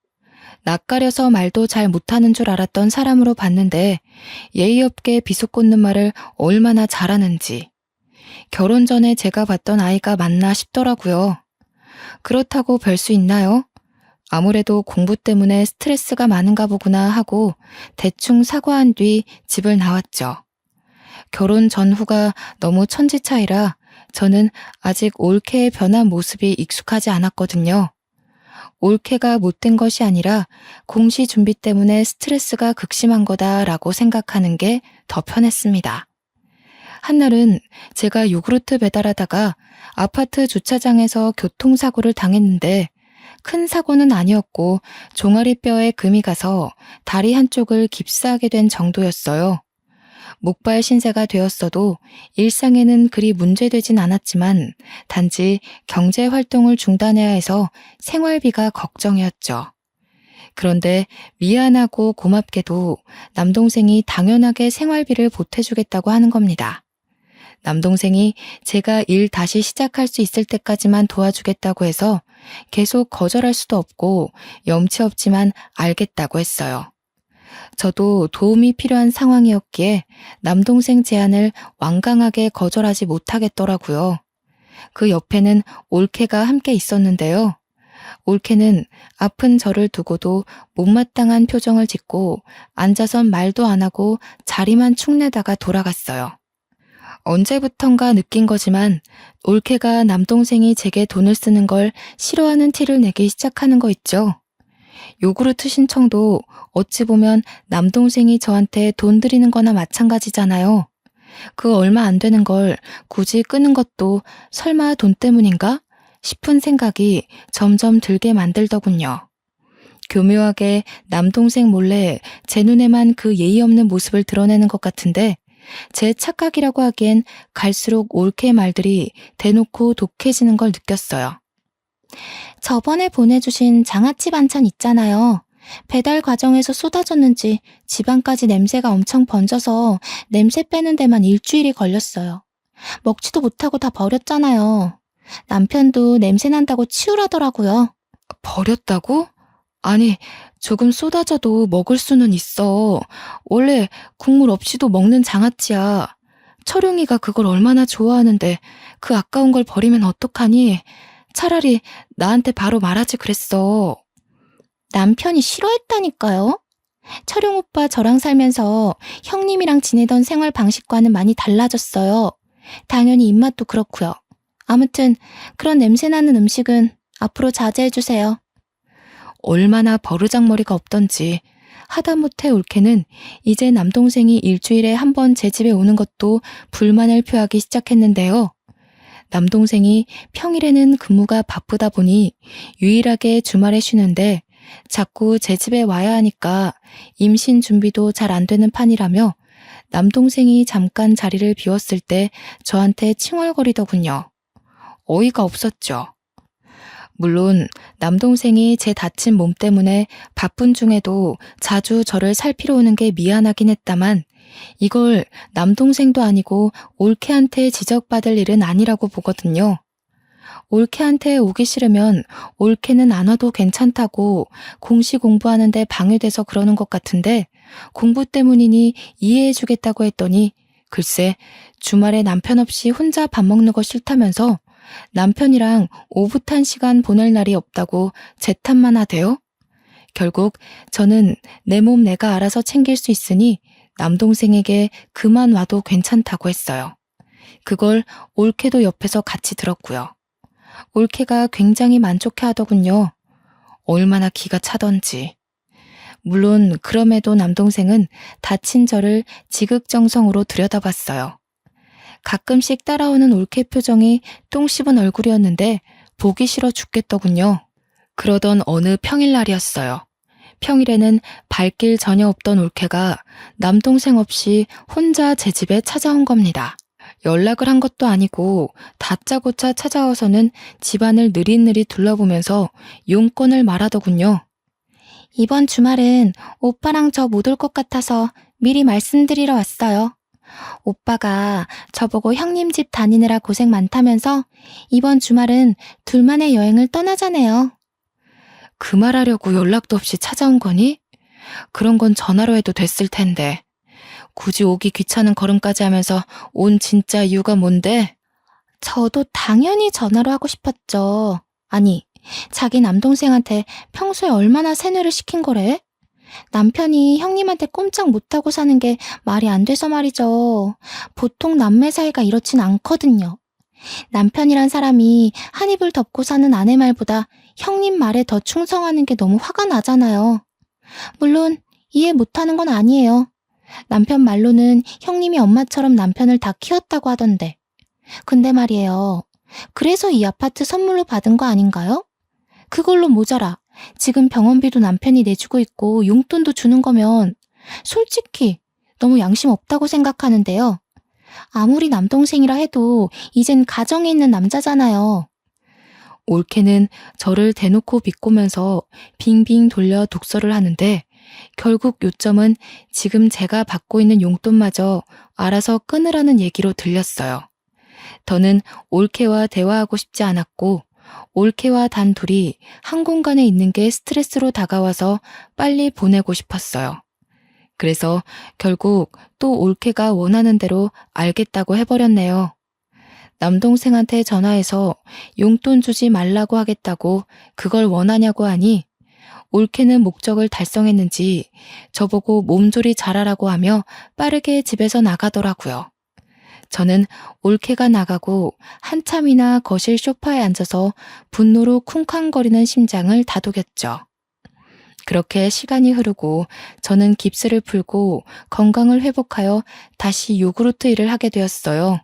낯가려서 말도 잘 못하는 줄 알았던 사람으로 봤는데 예의 없게 비속꽂는 말을 얼마나 잘하는지. 결혼 전에 제가 봤던 아이가 맞나 싶더라고요. 그렇다고 별 수 있나요? 아무래도 공부 때문에 스트레스가 많은가 보구나 하고 대충 사과한 뒤 집을 나왔죠. 결혼 전후가 너무 천지 차이라 저는 아직 올케의 변한 모습이 익숙하지 않았거든요. 올케가 못된 것이 아니라 공시 준비 때문에 스트레스가 극심한 거다라고 생각하는 게 더 편했습니다. 한날은 제가 요구르트 배달하다가 아파트 주차장에서 교통사고를 당했는데 큰 사고는 아니었고 종아리뼈에 금이 가서 다리 한쪽을 깁스하게 된 정도였어요. 목발 신세가 되었어도 일상에는 그리 문제되진 않았지만 단지 경제 활동을 중단해야 해서 생활비가 걱정이었죠. 그런데 미안하고 고맙게도 남동생이 당연하게 생활비를 보태주겠다고 하는 겁니다. 남동생이 제가 일 다시 시작할 수 있을 때까지만 도와주겠다고 해서 계속 거절할 수도 없고 염치 없지만 알겠다고 했어요. 저도 도움이 필요한 상황이었기에 남동생 제안을 완강하게 거절하지 못하겠더라고요. 그 옆에는 올케가 함께 있었는데요. 올케는 아픈 저를 두고도 못마땅한 표정을 짓고 앉아선 말도 안 하고 자리만 축내다가 돌아갔어요. 언제부턴가 느낀 거지만 올케가 남동생이 제게 돈을 쓰는 걸 싫어하는 티를 내기 시작하는 거 있죠. 요구르트 신청도 어찌 보면 남동생이 저한테 돈 드리는 거나 마찬가지잖아요. 그 얼마 안 되는 걸 굳이 끄는 것도 설마 돈 때문인가 싶은 생각이 점점 들게 만들더군요. 교묘하게 남동생 몰래 제 눈에만 그 예의 없는 모습을 드러내는 것 같은데 제 착각이라고 하기엔 갈수록 올케 말들이 대놓고 독해지는 걸 느꼈어요. 저번에 보내주신 장아찌 반찬 있잖아요. 배달 과정에서 쏟아졌는지 집안까지 냄새가 엄청 번져서 냄새 빼는 데만 일주일이 걸렸어요. 먹지도 못하고 다 버렸잖아요. 남편도 냄새 난다고 치우라더라고요. 버렸다고? 아니, 조금 쏟아져도 먹을 수는 있어. 원래 국물 없이도 먹는 장아찌야. 철용이가 그걸 얼마나 좋아하는데 그 아까운 걸 버리면 어떡하니? 차라리 나한테 바로 말하지 그랬어. 남편이 싫어했다니까요. 철용 오빠 저랑 살면서 형님이랑 지내던 생활 방식과는 많이 달라졌어요. 당연히 입맛도 그렇고요. 아무튼 그런 냄새 나는 음식은 앞으로 자제해주세요. 얼마나 버르장머리가 없던지. 하다못해 올케는 이제 남동생이 일주일에 한 번 제 집에 오는 것도 불만을 표하기 시작했는데요. 남동생이 평일에는 근무가 바쁘다 보니 유일하게 주말에 쉬는데 자꾸 제 집에 와야 하니까 임신 준비도 잘 안 되는 판이라며 남동생이 잠깐 자리를 비웠을 때 저한테 칭얼거리더군요. 어이가 없었죠. 물론 남동생이 제 다친 몸 때문에 바쁜 중에도 자주 저를 살피러 오는 게 미안하긴 했다만 이걸 남동생도 아니고 올케한테 지적받을 일은 아니라고 보거든요. 올케한테 오기 싫으면 올케는 안 와도 괜찮다고 공시 공부하는데 방해돼서 그러는 것 같은데 공부 때문이니 이해해주겠다고 했더니 글쎄 주말에 남편 없이 혼자 밥 먹는 거 싫다면서 남편이랑 오붓한 시간 보낼 날이 없다고 제 탓만 하대요. 결국 저는 내 몸 내가 알아서 챙길 수 있으니 남동생에게 그만 와도 괜찮다고 했어요. 그걸 올케도 옆에서 같이 들었고요. 올케가 굉장히 만족해 하더군요. 얼마나 기가 차던지. 물론 그럼에도 남동생은 다친 저를 지극정성으로 들여다봤어요. 가끔씩 따라오는 올케 표정이 똥 씹은 얼굴이었는데 보기 싫어 죽겠더군요. 그러던 어느 평일날이었어요. 평일에는 발길 전혀 없던 올케가 남동생 없이 혼자 제 집에 찾아온 겁니다. 연락을 한 것도 아니고 다짜고짜 찾아와서는 집안을 느릿느릿 둘러보면서 용건을 말하더군요. 이번 주말은 오빠랑 저 못 올 것 같아서 미리 말씀드리러 왔어요. 오빠가 저보고 형님 집 다니느라 고생 많다면서 이번 주말은 둘만의 여행을 떠나자네요. 그 말하려고 연락도 없이 찾아온 거니? 그런 건 전화로 해도 됐을 텐데. 굳이 오기 귀찮은 걸음까지 하면서 온 진짜 이유가 뭔데? 저도 당연히 전화로 하고 싶었죠. 아니, 자기 남동생한테 평소에 얼마나 세뇌를 시킨 거래? 남편이 형님한테 꼼짝 못하고 사는 게 말이 안 돼서 말이죠. 보통 남매 사이가 이렇진 않거든요. 남편이란 사람이 한 입을 덮고 사는 아내 말보다 형님 말에 더 충성하는 게 너무 화가 나잖아요. 물론 이해 못하는 건 아니에요. 남편 말로는 형님이 엄마처럼 남편을 다 키웠다고 하던데. 근데 말이에요. 그래서 이 아파트 선물로 받은 거 아닌가요? 그걸로 모자라. 지금 병원비도 남편이 내주고 있고 용돈도 주는 거면 솔직히 너무 양심 없다고 생각하는데요. 아무리 남동생이라 해도 이젠 가정에 있는 남자잖아요. 올케는 저를 대놓고 비꼬면서 빙빙 돌려 독설을 하는데 결국 요점은 지금 제가 받고 있는 용돈마저 알아서 끊으라는 얘기로 들렸어요. 더는 올케와 대화하고 싶지 않았고 올케와 단 둘이 한 공간에 있는 게 스트레스로 다가와서 빨리 보내고 싶었어요. 그래서 결국 또 올케가 원하는 대로 알겠다고 해버렸네요. 남동생한테 전화해서 용돈 주지 말라고 하겠다고 그걸 원하냐고 하니 올케는 목적을 달성했는지 저보고 몸조리 잘하라고 하며 빠르게 집에서 나가더라고요. 저는 올케가 나가고 한참이나 거실 소파에 앉아서 분노로 쿵쾅거리는 심장을 다독였죠. 그렇게 시간이 흐르고 저는 깁스를 풀고 건강을 회복하여 다시 요구르트 일을 하게 되었어요.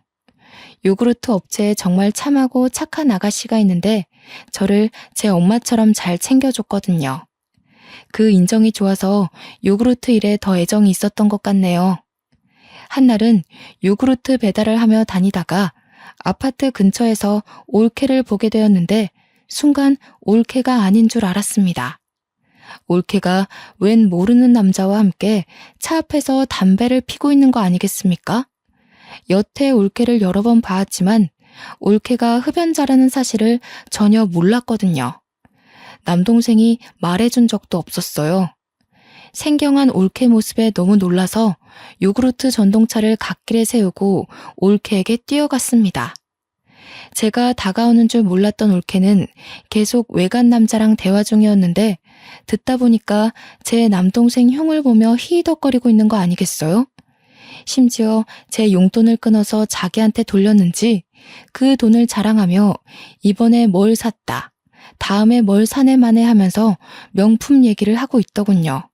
요구르트 업체에 정말 참하고 착한 아가씨가 있는데 저를 제 엄마처럼 잘 챙겨줬거든요. 그 인정이 좋아서 요구르트 일에 더 애정이 있었던 것 같네요. 한날은 요구르트 배달을 하며 다니다가 아파트 근처에서 올케를 보게 되었는데 순간 올케가 아닌 줄 알았습니다. 올케가 웬 모르는 남자와 함께 차 앞에서 담배를 피고 있는 거 아니겠습니까? 여태 올케를 여러 번 봐왔지만 올케가 흡연자라는 사실을 전혀 몰랐거든요. 남동생이 말해준 적도 없었어요. 생경한 올케 모습에 너무 놀라서 요구르트 전동차를 갓길에 세우고 올케에게 뛰어갔습니다. 제가 다가오는 줄 몰랐던 올케는 계속 외간 남자랑 대화 중이었는데 듣다 보니까 제 남동생 흉을 보며 히히덕거리고 있는 거 아니겠어요? 심지어 제 용돈을 끊어서 자기한테 돌렸는지 그 돈을 자랑하며 이번에 뭘 샀다, 다음에 뭘 사네 마네 하면서 명품 얘기를 하고 있더군요.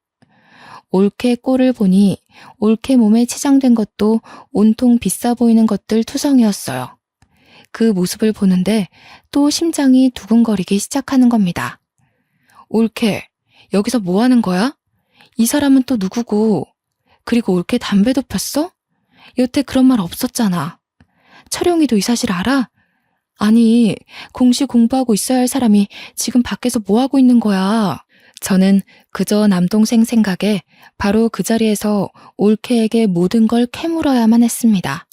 올케 꼴을 보니 올케 몸에 치장된 것도 온통 비싸 보이는 것들 투성이었어요. 그 모습을 보는데 또 심장이 두근거리기 시작하는 겁니다. 올케, 여기서 뭐 하는 거야? 이 사람은 또 누구고? 그리고 올케 담배도 폈어? 여태 그런 말 없었잖아. 철용이도 이 사실 알아? 아니, 공시 공부하고 있어야 할 사람이 지금 밖에서 뭐 하고 있는 거야? 저는 그저 남동생 생각에 바로 그 자리에서 올케에게 모든 걸 캐물어야만 했습니다.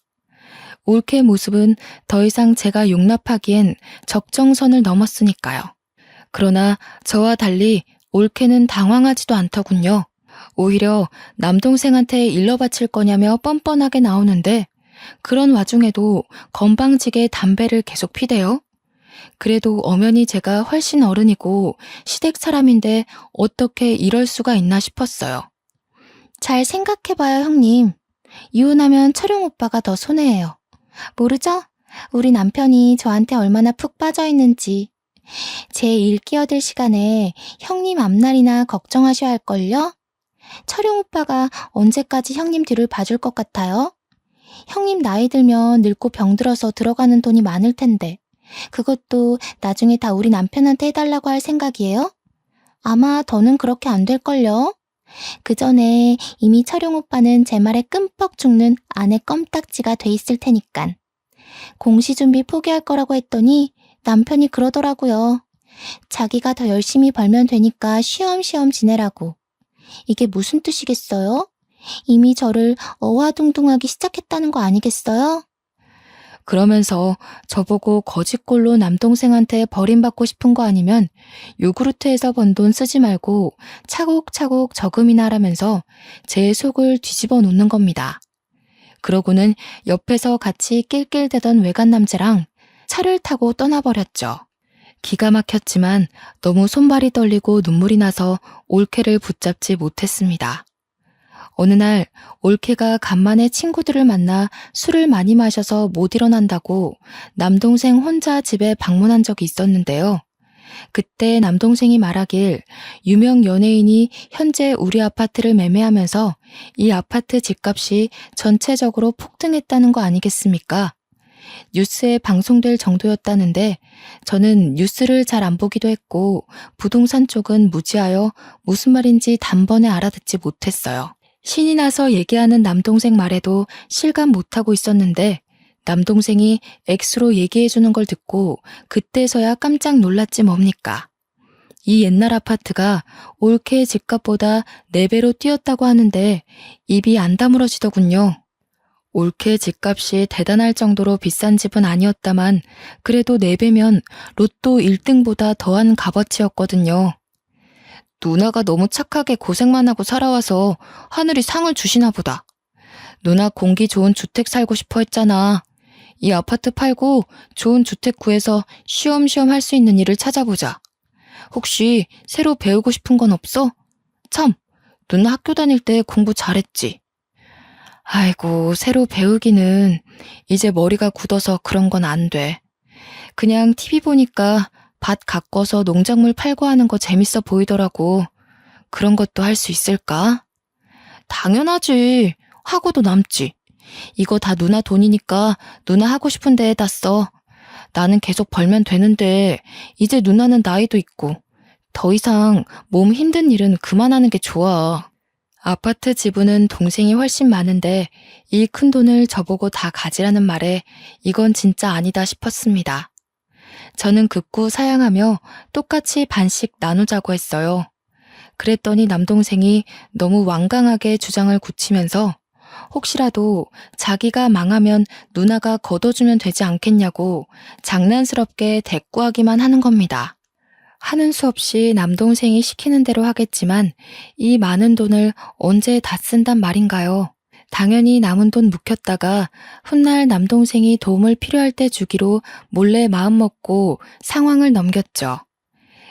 올케의 모습은 더 이상 제가 용납하기엔 적정선을 넘었으니까요. 그러나 저와 달리 올케는 당황하지도 않더군요. 오히려 남동생한테 일러 바칠 거냐며 뻔뻔하게 나오는데 그런 와중에도 건방지게 담배를 계속 피대요. 그래도 엄연히 제가 훨씬 어른이고 시댁 사람인데 어떻게 이럴 수가 있나 싶었어요. 잘 생각해봐요, 형님. 이혼하면 철용 오빠가 더 손해예요. 모르죠? 우리 남편이 저한테 얼마나 푹 빠져 있는지. 제 일 끼어들 시간에 형님 앞날이나 걱정하셔야 할걸요? 철용 오빠가 언제까지 형님 뒤를 봐줄 것 같아요? 형님 나이 들면 늙고 병들어서 들어가는 돈이 많을 텐데 그것도 나중에 다 우리 남편한테 해달라고 할 생각이에요? 아마 더는 그렇게 안 될걸요? 그 전에 이미 철용 오빠는 제 말에 끔뻑 죽는 아내 껌딱지가 돼 있을 테니깐. 공시 준비 포기할 거라고 했더니 남편이 그러더라고요. 자기가 더 열심히 벌면 되니까 쉬엄쉬엄 지내라고. 이게 무슨 뜻이겠어요? 이미 저를 어화둥둥하기 시작했다는 거 아니겠어요? 그러면서 저보고 거짓골로 남동생한테 버림받고 싶은 거 아니면 요구르트에서 번 돈 쓰지 말고 차곡차곡 저금이나 하라면서 제 속을 뒤집어 놓는 겁니다. 그러고는 옆에서 같이 낄낄대던 외간 남자랑 차를 타고 떠나버렸죠. 기가 막혔지만 너무 손발이 떨리고 눈물이 나서 올케를 붙잡지 못했습니다. 어느 날 올케가 간만에 친구들을 만나 술을 많이 마셔서 못 일어난다고 남동생 혼자 집에 방문한 적이 있었는데요. 그때 남동생이 말하길 유명 연예인이 현재 우리 아파트를 매매하면서 이 아파트 집값이 전체적으로 폭등했다는 거 아니겠습니까? 뉴스에 방송될 정도였다는데 저는 뉴스를 잘 안 보기도 했고 부동산 쪽은 무지하여 무슨 말인지 단번에 알아듣지 못했어요. 신이 나서 얘기하는 남동생 말에도 실감 못하고 있었는데 남동생이 X로 얘기해주는 걸 듣고 그때서야 깜짝 놀랐지 뭡니까. 이 옛날 아파트가 올케의 집값보다 4배로 뛰었다고 하는데 입이 안 다물어지더군요. 올케 집값이 대단할 정도로 비싼 집은 아니었다만 그래도 4배면 로또 1등보다 더한 값어치였거든요. 누나가 너무 착하게 고생만 하고 살아와서 하늘이 상을 주시나 보다. 누나 공기 좋은 주택 살고 싶어 했잖아. 이 아파트 팔고 좋은 주택 구해서 쉬엄쉬엄 할 수 있는 일을 찾아보자. 혹시 새로 배우고 싶은 건 없어? 참, 누나 학교 다닐 때 공부 잘했지. 아이고, 새로 배우기는 이제 머리가 굳어서 그런 건 안 돼. 그냥 TV 보니까 밭 가꿔서 농작물 팔고 하는 거 재밌어 보이더라고. 그런 것도 할 수 있을까? 당연하지. 하고도 남지. 이거 다 누나 돈이니까 누나 하고 싶은 데에다 써. 나는 계속 벌면 되는데 이제 누나는 나이도 있고 더 이상 몸 힘든 일은 그만하는 게 좋아. 아파트 지분은 동생이 훨씬 많은데 이 큰 돈을 저보고 다 가지라는 말에 이건 진짜 아니다 싶었습니다. 저는 극구 사양하며 똑같이 반씩 나누자고 했어요. 그랬더니 남동생이 너무 완강하게 주장을 굳히면서 혹시라도 자기가 망하면 누나가 걷어주면 되지 않겠냐고 장난스럽게 대꾸하기만 하는 겁니다. 하는 수 없이 남동생이 시키는 대로 하겠지만 이 많은 돈을 언제 다 쓴단 말인가요? 당연히 남은 돈 묵혔다가 훗날 남동생이 도움을 필요할 때 주기로 몰래 마음먹고 상황을 넘겼죠.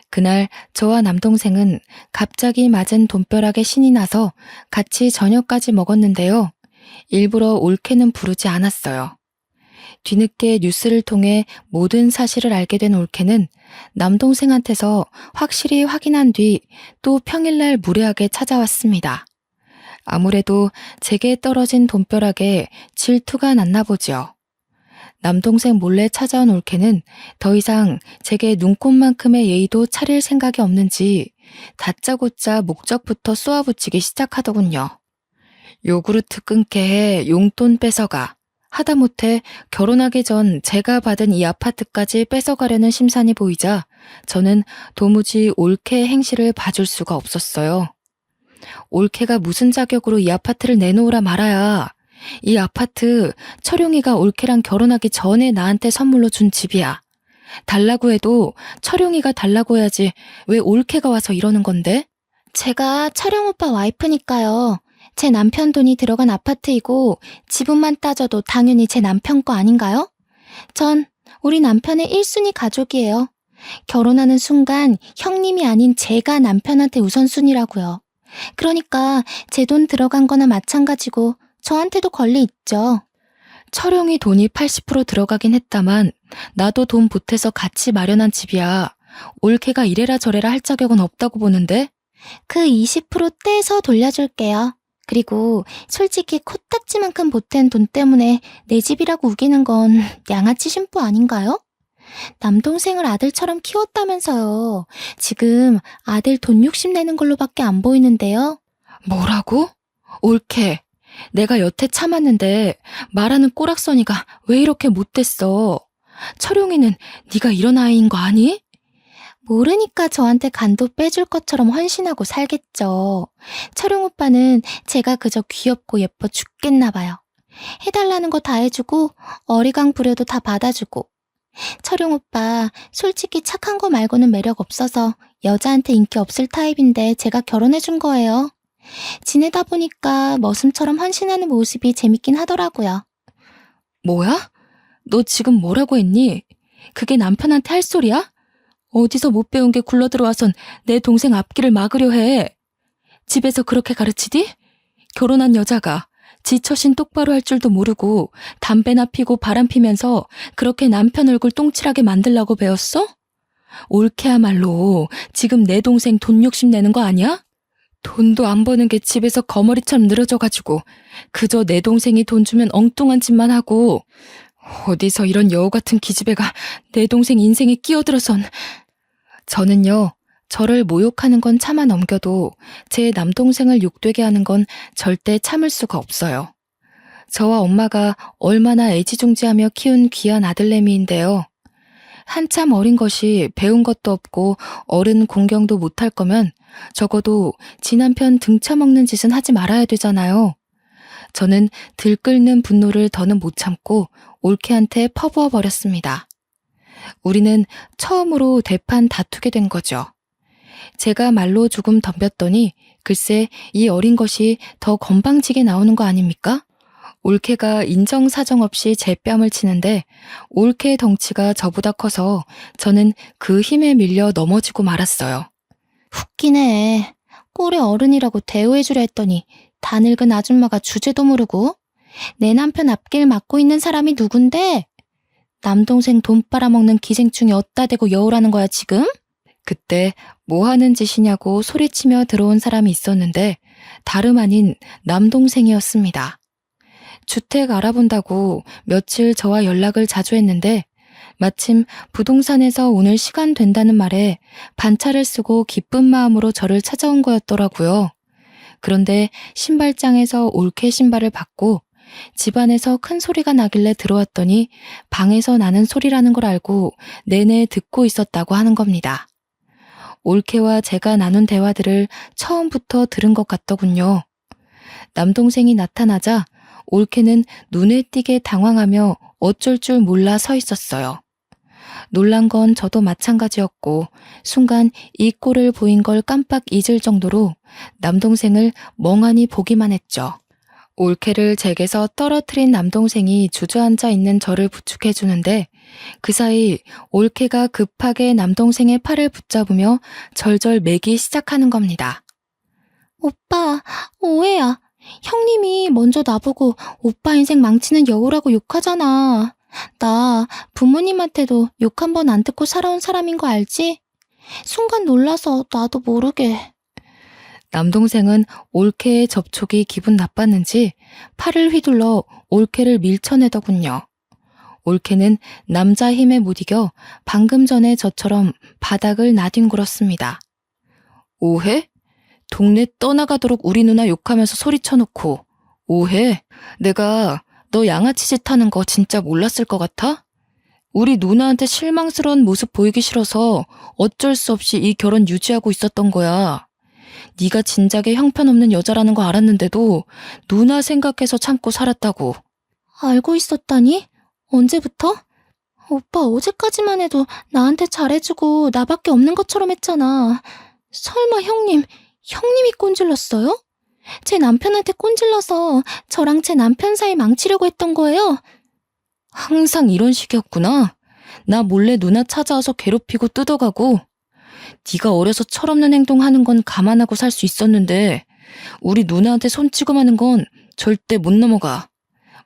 그날 저와 남동생은 갑자기 맞은 돈벼락에 신이 나서 같이 저녁까지 먹었는데요. 일부러 올케는 부르지 않았어요. 뒤늦게 뉴스를 통해 모든 사실을 알게 된 올케는 남동생한테서 확실히 확인한 뒤 또 평일날 무례하게 찾아왔습니다. 아무래도 제게 떨어진 돈벼락에 질투가 났나 보죠. 남동생 몰래 찾아온 올케는 더 이상 제게 눈꽃만큼의 예의도 차릴 생각이 없는지 다짜고짜 목적부터 쏘아붙이기 시작하더군요. 요구르트 끊게 해 용돈 뺏어가. 하다못해 결혼하기 전 제가 받은 이 아파트까지 뺏어가려는 심산이 보이자 저는 도무지 올케의 행실을 봐줄 수가 없었어요. 올케가 무슨 자격으로 이 아파트를 내놓으라 말아야. 이 아파트 철용이가 올케랑 결혼하기 전에 나한테 선물로 준 집이야. 달라고 해도 철용이가 달라고 해야지 왜 올케가 와서 이러는 건데? 제가 철영 오빠 와이프니까요. 제 남편 돈이 들어간 아파트이고 지분만 따져도 당연히 제 남편 거 아닌가요? 전 우리 남편의 1순위 가족이에요. 결혼하는 순간 형님이 아닌 제가 남편한테 우선순위라고요. 그러니까 제 돈 들어간 거나 마찬가지고 저한테도 권리 있죠. 철용이 돈이 80% 들어가긴 했다만 나도 돈 보태서 같이 마련한 집이야. 올케가 이래라 저래라 할 자격은 없다고 보는데? 그 20% 떼서 돌려줄게요. 그리고 솔직히 코딱지만큼 보탠 돈 때문에 내 집이라고 우기는 건 양아치 심보 아닌가요? 남동생을 아들처럼 키웠다면서요. 지금 아들 돈 욕심 내는 걸로밖에 안 보이는데요. 뭐라고? 올케, 내가 여태 참았는데 말하는 꼬락서니가 왜 이렇게 못됐어? 철용이는 네가 이런 아이인 거 아니? 모르니까 저한테 간도 빼줄 것처럼 헌신하고 살겠죠. 철용 오빠는 제가 그저 귀엽고 예뻐 죽겠나 봐요. 해달라는 거 다 해주고 어리광 부려도 다 받아주고. 철용 오빠 솔직히 착한 거 말고는 매력 없어서 여자한테 인기 없을 타입인데 제가 결혼해준 거예요. 지내다 보니까 머슴처럼 헌신하는 모습이 재밌긴 하더라고요. 뭐야? 너 지금 뭐라고 했니? 그게 남편한테 할 소리야? 어디서 못 배운 게 굴러들어와선 내 동생 앞길을 막으려 해. 집에서 그렇게 가르치디? 결혼한 여자가 지 처신 똑바로 할 줄도 모르고 담배나 피고 바람 피면서 그렇게 남편 얼굴 똥칠하게 만들라고 배웠어? 올케야말로 지금 내 동생 돈 욕심 내는 거 아니야? 돈도 안 버는 게 집에서 거머리처럼 늘어져가지고 그저 내 동생이 돈 주면 엉뚱한 짓만 하고 어디서 이런 여우 같은 기집애가 내 동생 인생에 끼어들어선. 저는요, 저를 모욕하는 건 참아 넘겨도 제 남동생을 욕되게 하는 건 절대 참을 수가 없어요. 저와 엄마가 얼마나 애지중지하며 키운 귀한 아들내미인데요. 한참 어린 것이 배운 것도 없고 어른 공경도 못할 거면 적어도 지 남편 등쳐먹는 짓은 하지 말아야 되잖아요. 저는 들끓는 분노를 더는 못 참고 올케한테 퍼부어 버렸습니다. 우리는 처음으로 대판 다투게 된 거죠. 제가 말로 조금 덤볐더니 글쎄 이 어린 것이 더 건방지게 나오는 거 아닙니까? 올케가 인정사정 없이 제 뺨을 치는데 올케의 덩치가 저보다 커서 저는 그 힘에 밀려 넘어지고 말았어요. 웃기네. 꼴의 어른이라고 대우해주려 했더니 다 늙은 아줌마가 주제도 모르고. 내 남편 앞길 막고 있는 사람이 누군데? 남동생 돈 빨아먹는 기생충이 어따 대고 여우라는 거야 지금? 그때 뭐 하는 짓이냐고 소리치며 들어온 사람이 있었는데 다름 아닌 남동생이었습니다. 주택 알아본다고 며칠 저와 연락을 자주 했는데 마침 부동산에서 오늘 시간 된다는 말에 반차를 쓰고 기쁜 마음으로 저를 찾아온 거였더라고요. 그런데 신발장에서 올케 신발을 받고 집안에서 큰 소리가 나길래 들어왔더니 방에서 나는 소리라는 걸 알고 내내 듣고 있었다고 하는 겁니다. 올케와 제가 나눈 대화들을 처음부터 들은 것 같더군요. 남동생이 나타나자 올케는 눈에 띄게 당황하며 어쩔 줄 몰라 서 있었어요. 놀란 건 저도 마찬가지였고 순간 이 꼴을 보인 걸 깜빡 잊을 정도로 남동생을 멍하니 보기만 했죠. 올케를 제게서 떨어뜨린 남동생이 주저앉아 있는 저를 부축해주는데 그 사이 올케가 급하게 남동생의 팔을 붙잡으며 절절 매기 시작하는 겁니다. 오빠, 오해야. 형님이 먼저 나보고 오빠 인생 망치는 여우라고 욕하잖아. 나 부모님한테도 욕 한 번 안 듣고 살아온 사람인 거 알지? 순간 놀라서 나도 모르게. 남동생은 올케의 접촉이 기분 나빴는지 팔을 휘둘러 올케를 밀쳐내더군요. 올케는 남자 힘에 못 이겨 방금 전에 저처럼 바닥을 나뒹굴었습니다. 오해? 동네 떠나가도록 우리 누나 욕하면서 소리쳐놓고 오해? 내가 너 양아치 짓 하는 거 진짜 몰랐을 것 같아? 우리 누나한테 실망스러운 모습 보이기 싫어서 어쩔 수 없이 이 결혼 유지하고 있었던 거야. 네가 진작에 형편없는 여자라는 거 알았는데도 누나 생각해서 참고 살았다고. 알고 있었다니? 언제부터? 오빠 어제까지만 해도 나한테 잘해주고 나밖에 없는 것처럼 했잖아. 설마 형님이 꼰질렀어요? 제 남편한테 꼰질러서 저랑 제 남편 사이 망치려고 했던 거예요? 항상 이런 식이었구나. 나 몰래 누나 찾아와서 괴롭히고 뜯어가고. 네가 어려서 철없는 행동하는 건 감안하고 살 수 있었는데 우리 누나한테 손찌검 하는 건 절대 못 넘어가.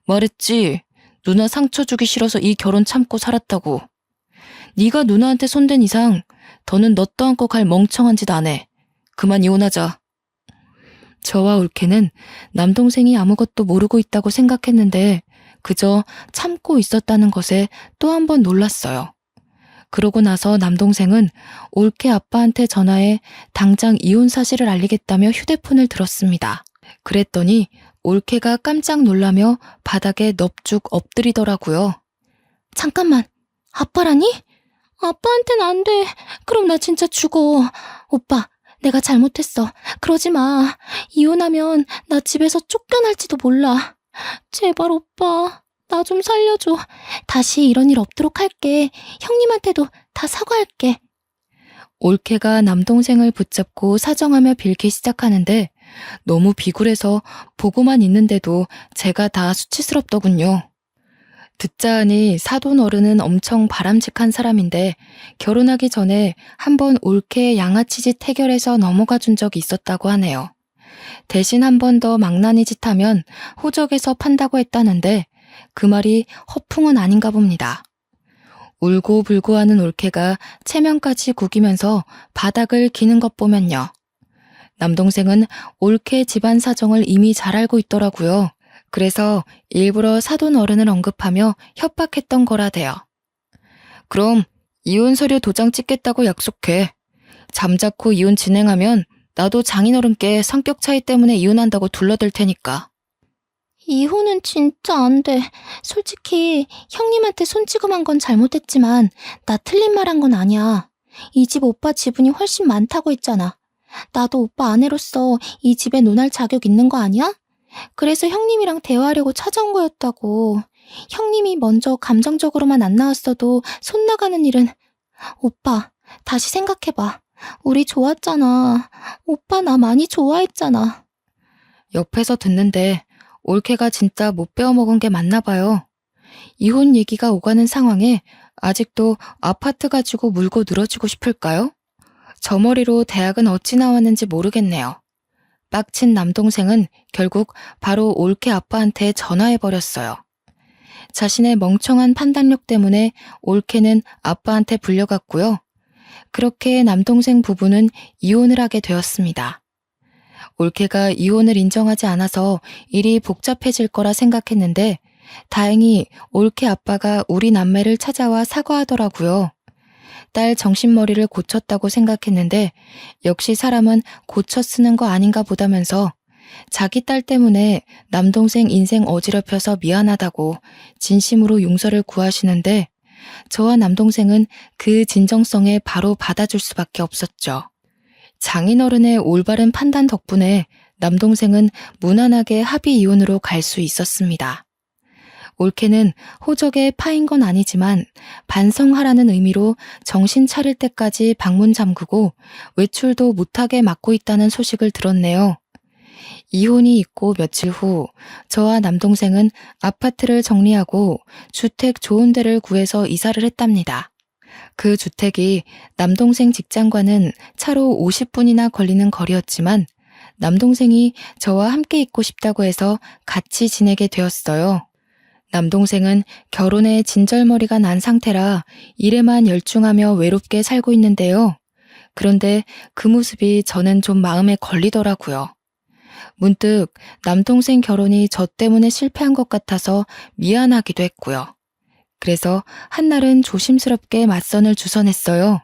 말했지. 누나 상처 주기 싫어서 이 결혼 참고 살았다고. 네가 누나한테 손댄 이상 더는 너 떠안고 갈 멍청한 짓 안 해. 그만 이혼하자. 저와 올케는 남동생이 아무것도 모르고 있다고 생각했는데 그저 참고 있었다는 것에 또 한 번 놀랐어요. 그러고 나서 남동생은 올케 아빠한테 전화해 당장 이혼 사실을 알리겠다며 휴대폰을 들었습니다. 그랬더니 올케가 깜짝 놀라며 바닥에 넙죽 엎드리더라고요. 잠깐만, 아빠라니? 아빠한테는 안 돼. 그럼 나 진짜 죽어. 오빠, 내가 잘못했어. 그러지 마. 이혼하면 나 집에서 쫓겨날지도 몰라. 제발 오빠, 나 좀 살려줘. 다시 이런 일 없도록 할게. 형님한테도 다 사과할게. 올케가 남동생을 붙잡고 사정하며 빌기 시작하는데 너무 비굴해서 보고만 있는데도 제가 다 수치스럽더군요. 듣자 하니 사돈 어른은 엄청 바람직한 사람인데 결혼하기 전에 한번 올케의 양아치짓 해결해서 넘어가 준 적이 있었다고 하네요. 대신 한 번 더 망나니 짓 하면 호적에서 판다고 했다는데 그 말이 허풍은 아닌가 봅니다. 울고 불고 하는 올케가 체면까지 구기면서 바닥을 기는 것 보면요. 남동생은 올케 집안 사정을 이미 잘 알고 있더라고요. 그래서 일부러 사돈 어른을 언급하며 협박했던 거라대요. 그럼 이혼 서류 도장 찍겠다고 약속해. 잠자코 이혼 진행하면 나도 장인어른께 성격 차이 때문에 이혼한다고 둘러댈 테니까. 이혼은 진짜 안 돼. 솔직히 형님한테 손찌검한 건 잘못했지만 나 틀린 말 한 건 아니야. 이 집 오빠 지분이 훨씬 많다고 했잖아. 나도 오빠 아내로서 이 집에 논할 자격 있는 거 아니야? 그래서 형님이랑 대화하려고 찾아온 거였다고. 형님이 먼저 감정적으로만 안 나왔어도 손 나가는 일은... 오빠, 다시 생각해봐. 우리 좋았잖아. 오빠 나 많이 좋아했잖아. 옆에서 듣는데 올케가 진짜 못 배워먹은 게 맞나 봐요. 이혼 얘기가 오가는 상황에 아직도 아파트 가지고 물고 늘어지고 싶을까요? 저 머리로 대학은 어찌 나왔는지 모르겠네요. 빡친 남동생은 결국 바로 올케 아빠한테 전화해버렸어요. 자신의 멍청한 판단력 때문에 올케는 아빠한테 불려갔고요. 그렇게 남동생 부부는 이혼을 하게 되었습니다. 올케가 이혼을 인정하지 않아서 일이 복잡해질 거라 생각했는데 다행히 올케 아빠가 우리 남매를 찾아와 사과하더라고요. 딸 정신머리를 고쳤다고 생각했는데 역시 사람은 고쳐 쓰는 거 아닌가 보다면서 자기 딸 때문에 남동생 인생 어지럽혀서 미안하다고 진심으로 용서를 구하시는데 저와 남동생은 그 진정성에 바로 받아줄 수밖에 없었죠. 장인어른의 올바른 판단 덕분에 남동생은 무난하게 합의 이혼으로 갈 수 있었습니다. 올케는 호적에 파인 건 아니지만 반성하라는 의미로 정신 차릴 때까지 방문 잠그고 외출도 못하게 막고 있다는 소식을 들었네요. 이혼이 있고 며칠 후 저와 남동생은 아파트를 정리하고 주택 좋은 데를 구해서 이사를 했답니다. 그 주택이 남동생 직장과는 차로 50분이나 걸리는 거리였지만 남동생이 저와 함께 있고 싶다고 해서 같이 지내게 되었어요. 남동생은 결혼에 진절머리가 난 상태라 일에만 열중하며 외롭게 살고 있는데요. 그런데 그 모습이 저는 좀 마음에 걸리더라고요. 문득 남동생 결혼이 저 때문에 실패한 것 같아서 미안하기도 했고요. 그래서 한날은 조심스럽게 맞선을 주선했어요.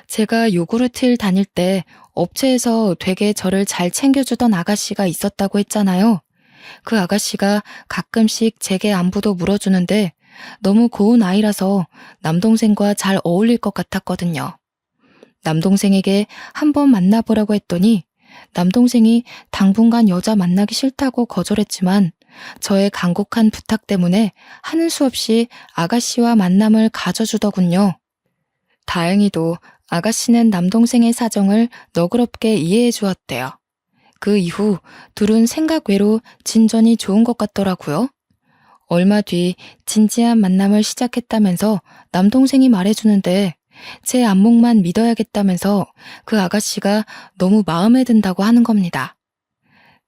제가 요구르트를 다닐 때 업체에서 되게 저를 잘 챙겨주던 아가씨가 있었다고 했잖아요. 그 아가씨가 가끔씩 제게 안부도 물어주는데 너무 고운 아이라서 남동생과 잘 어울릴 것 같았거든요. 남동생에게 한번 만나보라고 했더니 남동생이 당분간 여자 만나기 싫다고 거절했지만 저의 간곡한 부탁 때문에 하는 수 없이 아가씨와 만남을 가져주더군요. 다행히도 아가씨는 남동생의 사정을 너그럽게 이해해 주었대요. 그 이후 둘은 생각 외로 진전이 좋은 것 같더라고요. 얼마 뒤 진지한 만남을 시작했다면서 남동생이 말해주는데 제 안목만 믿어야겠다면서 그 아가씨가 너무 마음에 든다고 하는 겁니다.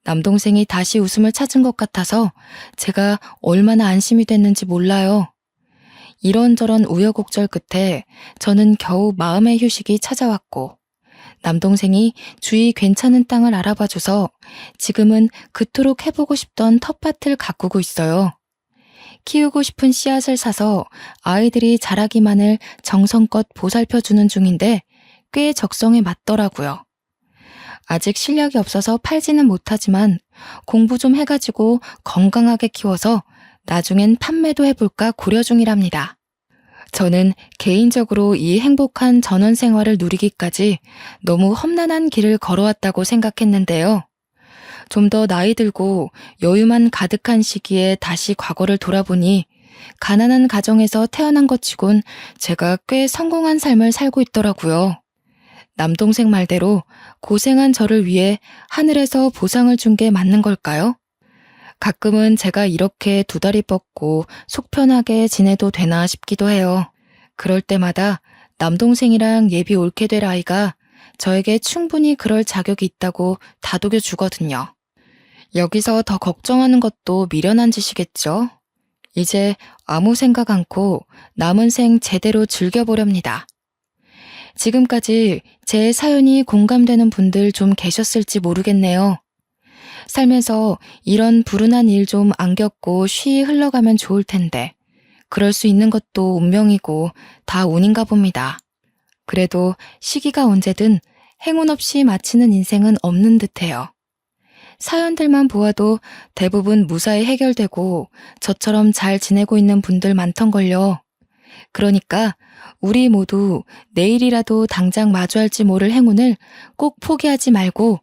남동생이 다시 웃음을 찾은 것 같아서 제가 얼마나 안심이 됐는지 몰라요. 이런저런 우여곡절 끝에 저는 겨우 마음의 휴식이 찾아왔고 남동생이 주위 괜찮은 땅을 알아봐줘서 지금은 그토록 해보고 싶던 텃밭을 가꾸고 있어요. 키우고 싶은 씨앗을 사서 아이들이 자라기만을 정성껏 보살펴주는 중인데 꽤 적성에 맞더라고요. 아직 실력이 없어서 팔지는 못하지만 공부 좀 해가지고 건강하게 키워서 나중엔 판매도 해볼까 고려 중이랍니다. 저는 개인적으로 이 행복한 전원 생활을 누리기까지 너무 험난한 길을 걸어왔다고 생각했는데요. 좀 더 나이 들고 여유만 가득한 시기에 다시 과거를 돌아보니 가난한 가정에서 태어난 것 치곤 제가 꽤 성공한 삶을 살고 있더라고요. 남동생 말대로 고생한 저를 위해 하늘에서 보상을 준 게 맞는 걸까요? 가끔은 제가 이렇게 두 다리 뻗고 속 편하게 지내도 되나 싶기도 해요. 그럴 때마다 남동생이랑 예비 옳게 될 아이가 저에게 충분히 그럴 자격이 있다고 다독여 주거든요. 여기서 더 걱정하는 것도 미련한 짓이겠죠? 이제 아무 생각 않고 남은 생 제대로 즐겨보렵니다. 지금까지 제 사연이 공감되는 분들 좀 계셨을지 모르겠네요. 살면서 이런 불운한 일 좀 안 겪고 쉬이 흘러가면 좋을 텐데 그럴 수 있는 것도 운명이고 다 운인가 봅니다. 그래도 시기가 언제든 행운 없이 마치는 인생은 없는 듯해요. 사연들만 보아도 대부분 무사히 해결되고 저처럼 잘 지내고 있는 분들 많던걸요. 그러니까 우리 모두 내일이라도 당장 마주할지 모를 행운을 꼭 포기하지 말고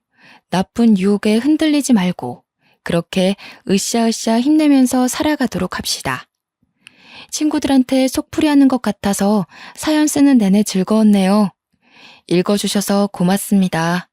나쁜 유혹에 흔들리지 말고 그렇게 으쌰으쌰 힘내면서 살아가도록 합시다. 친구들한테 속풀이하는 것 같아서 사연 쓰는 내내 즐거웠네요. 읽어주셔서 고맙습니다.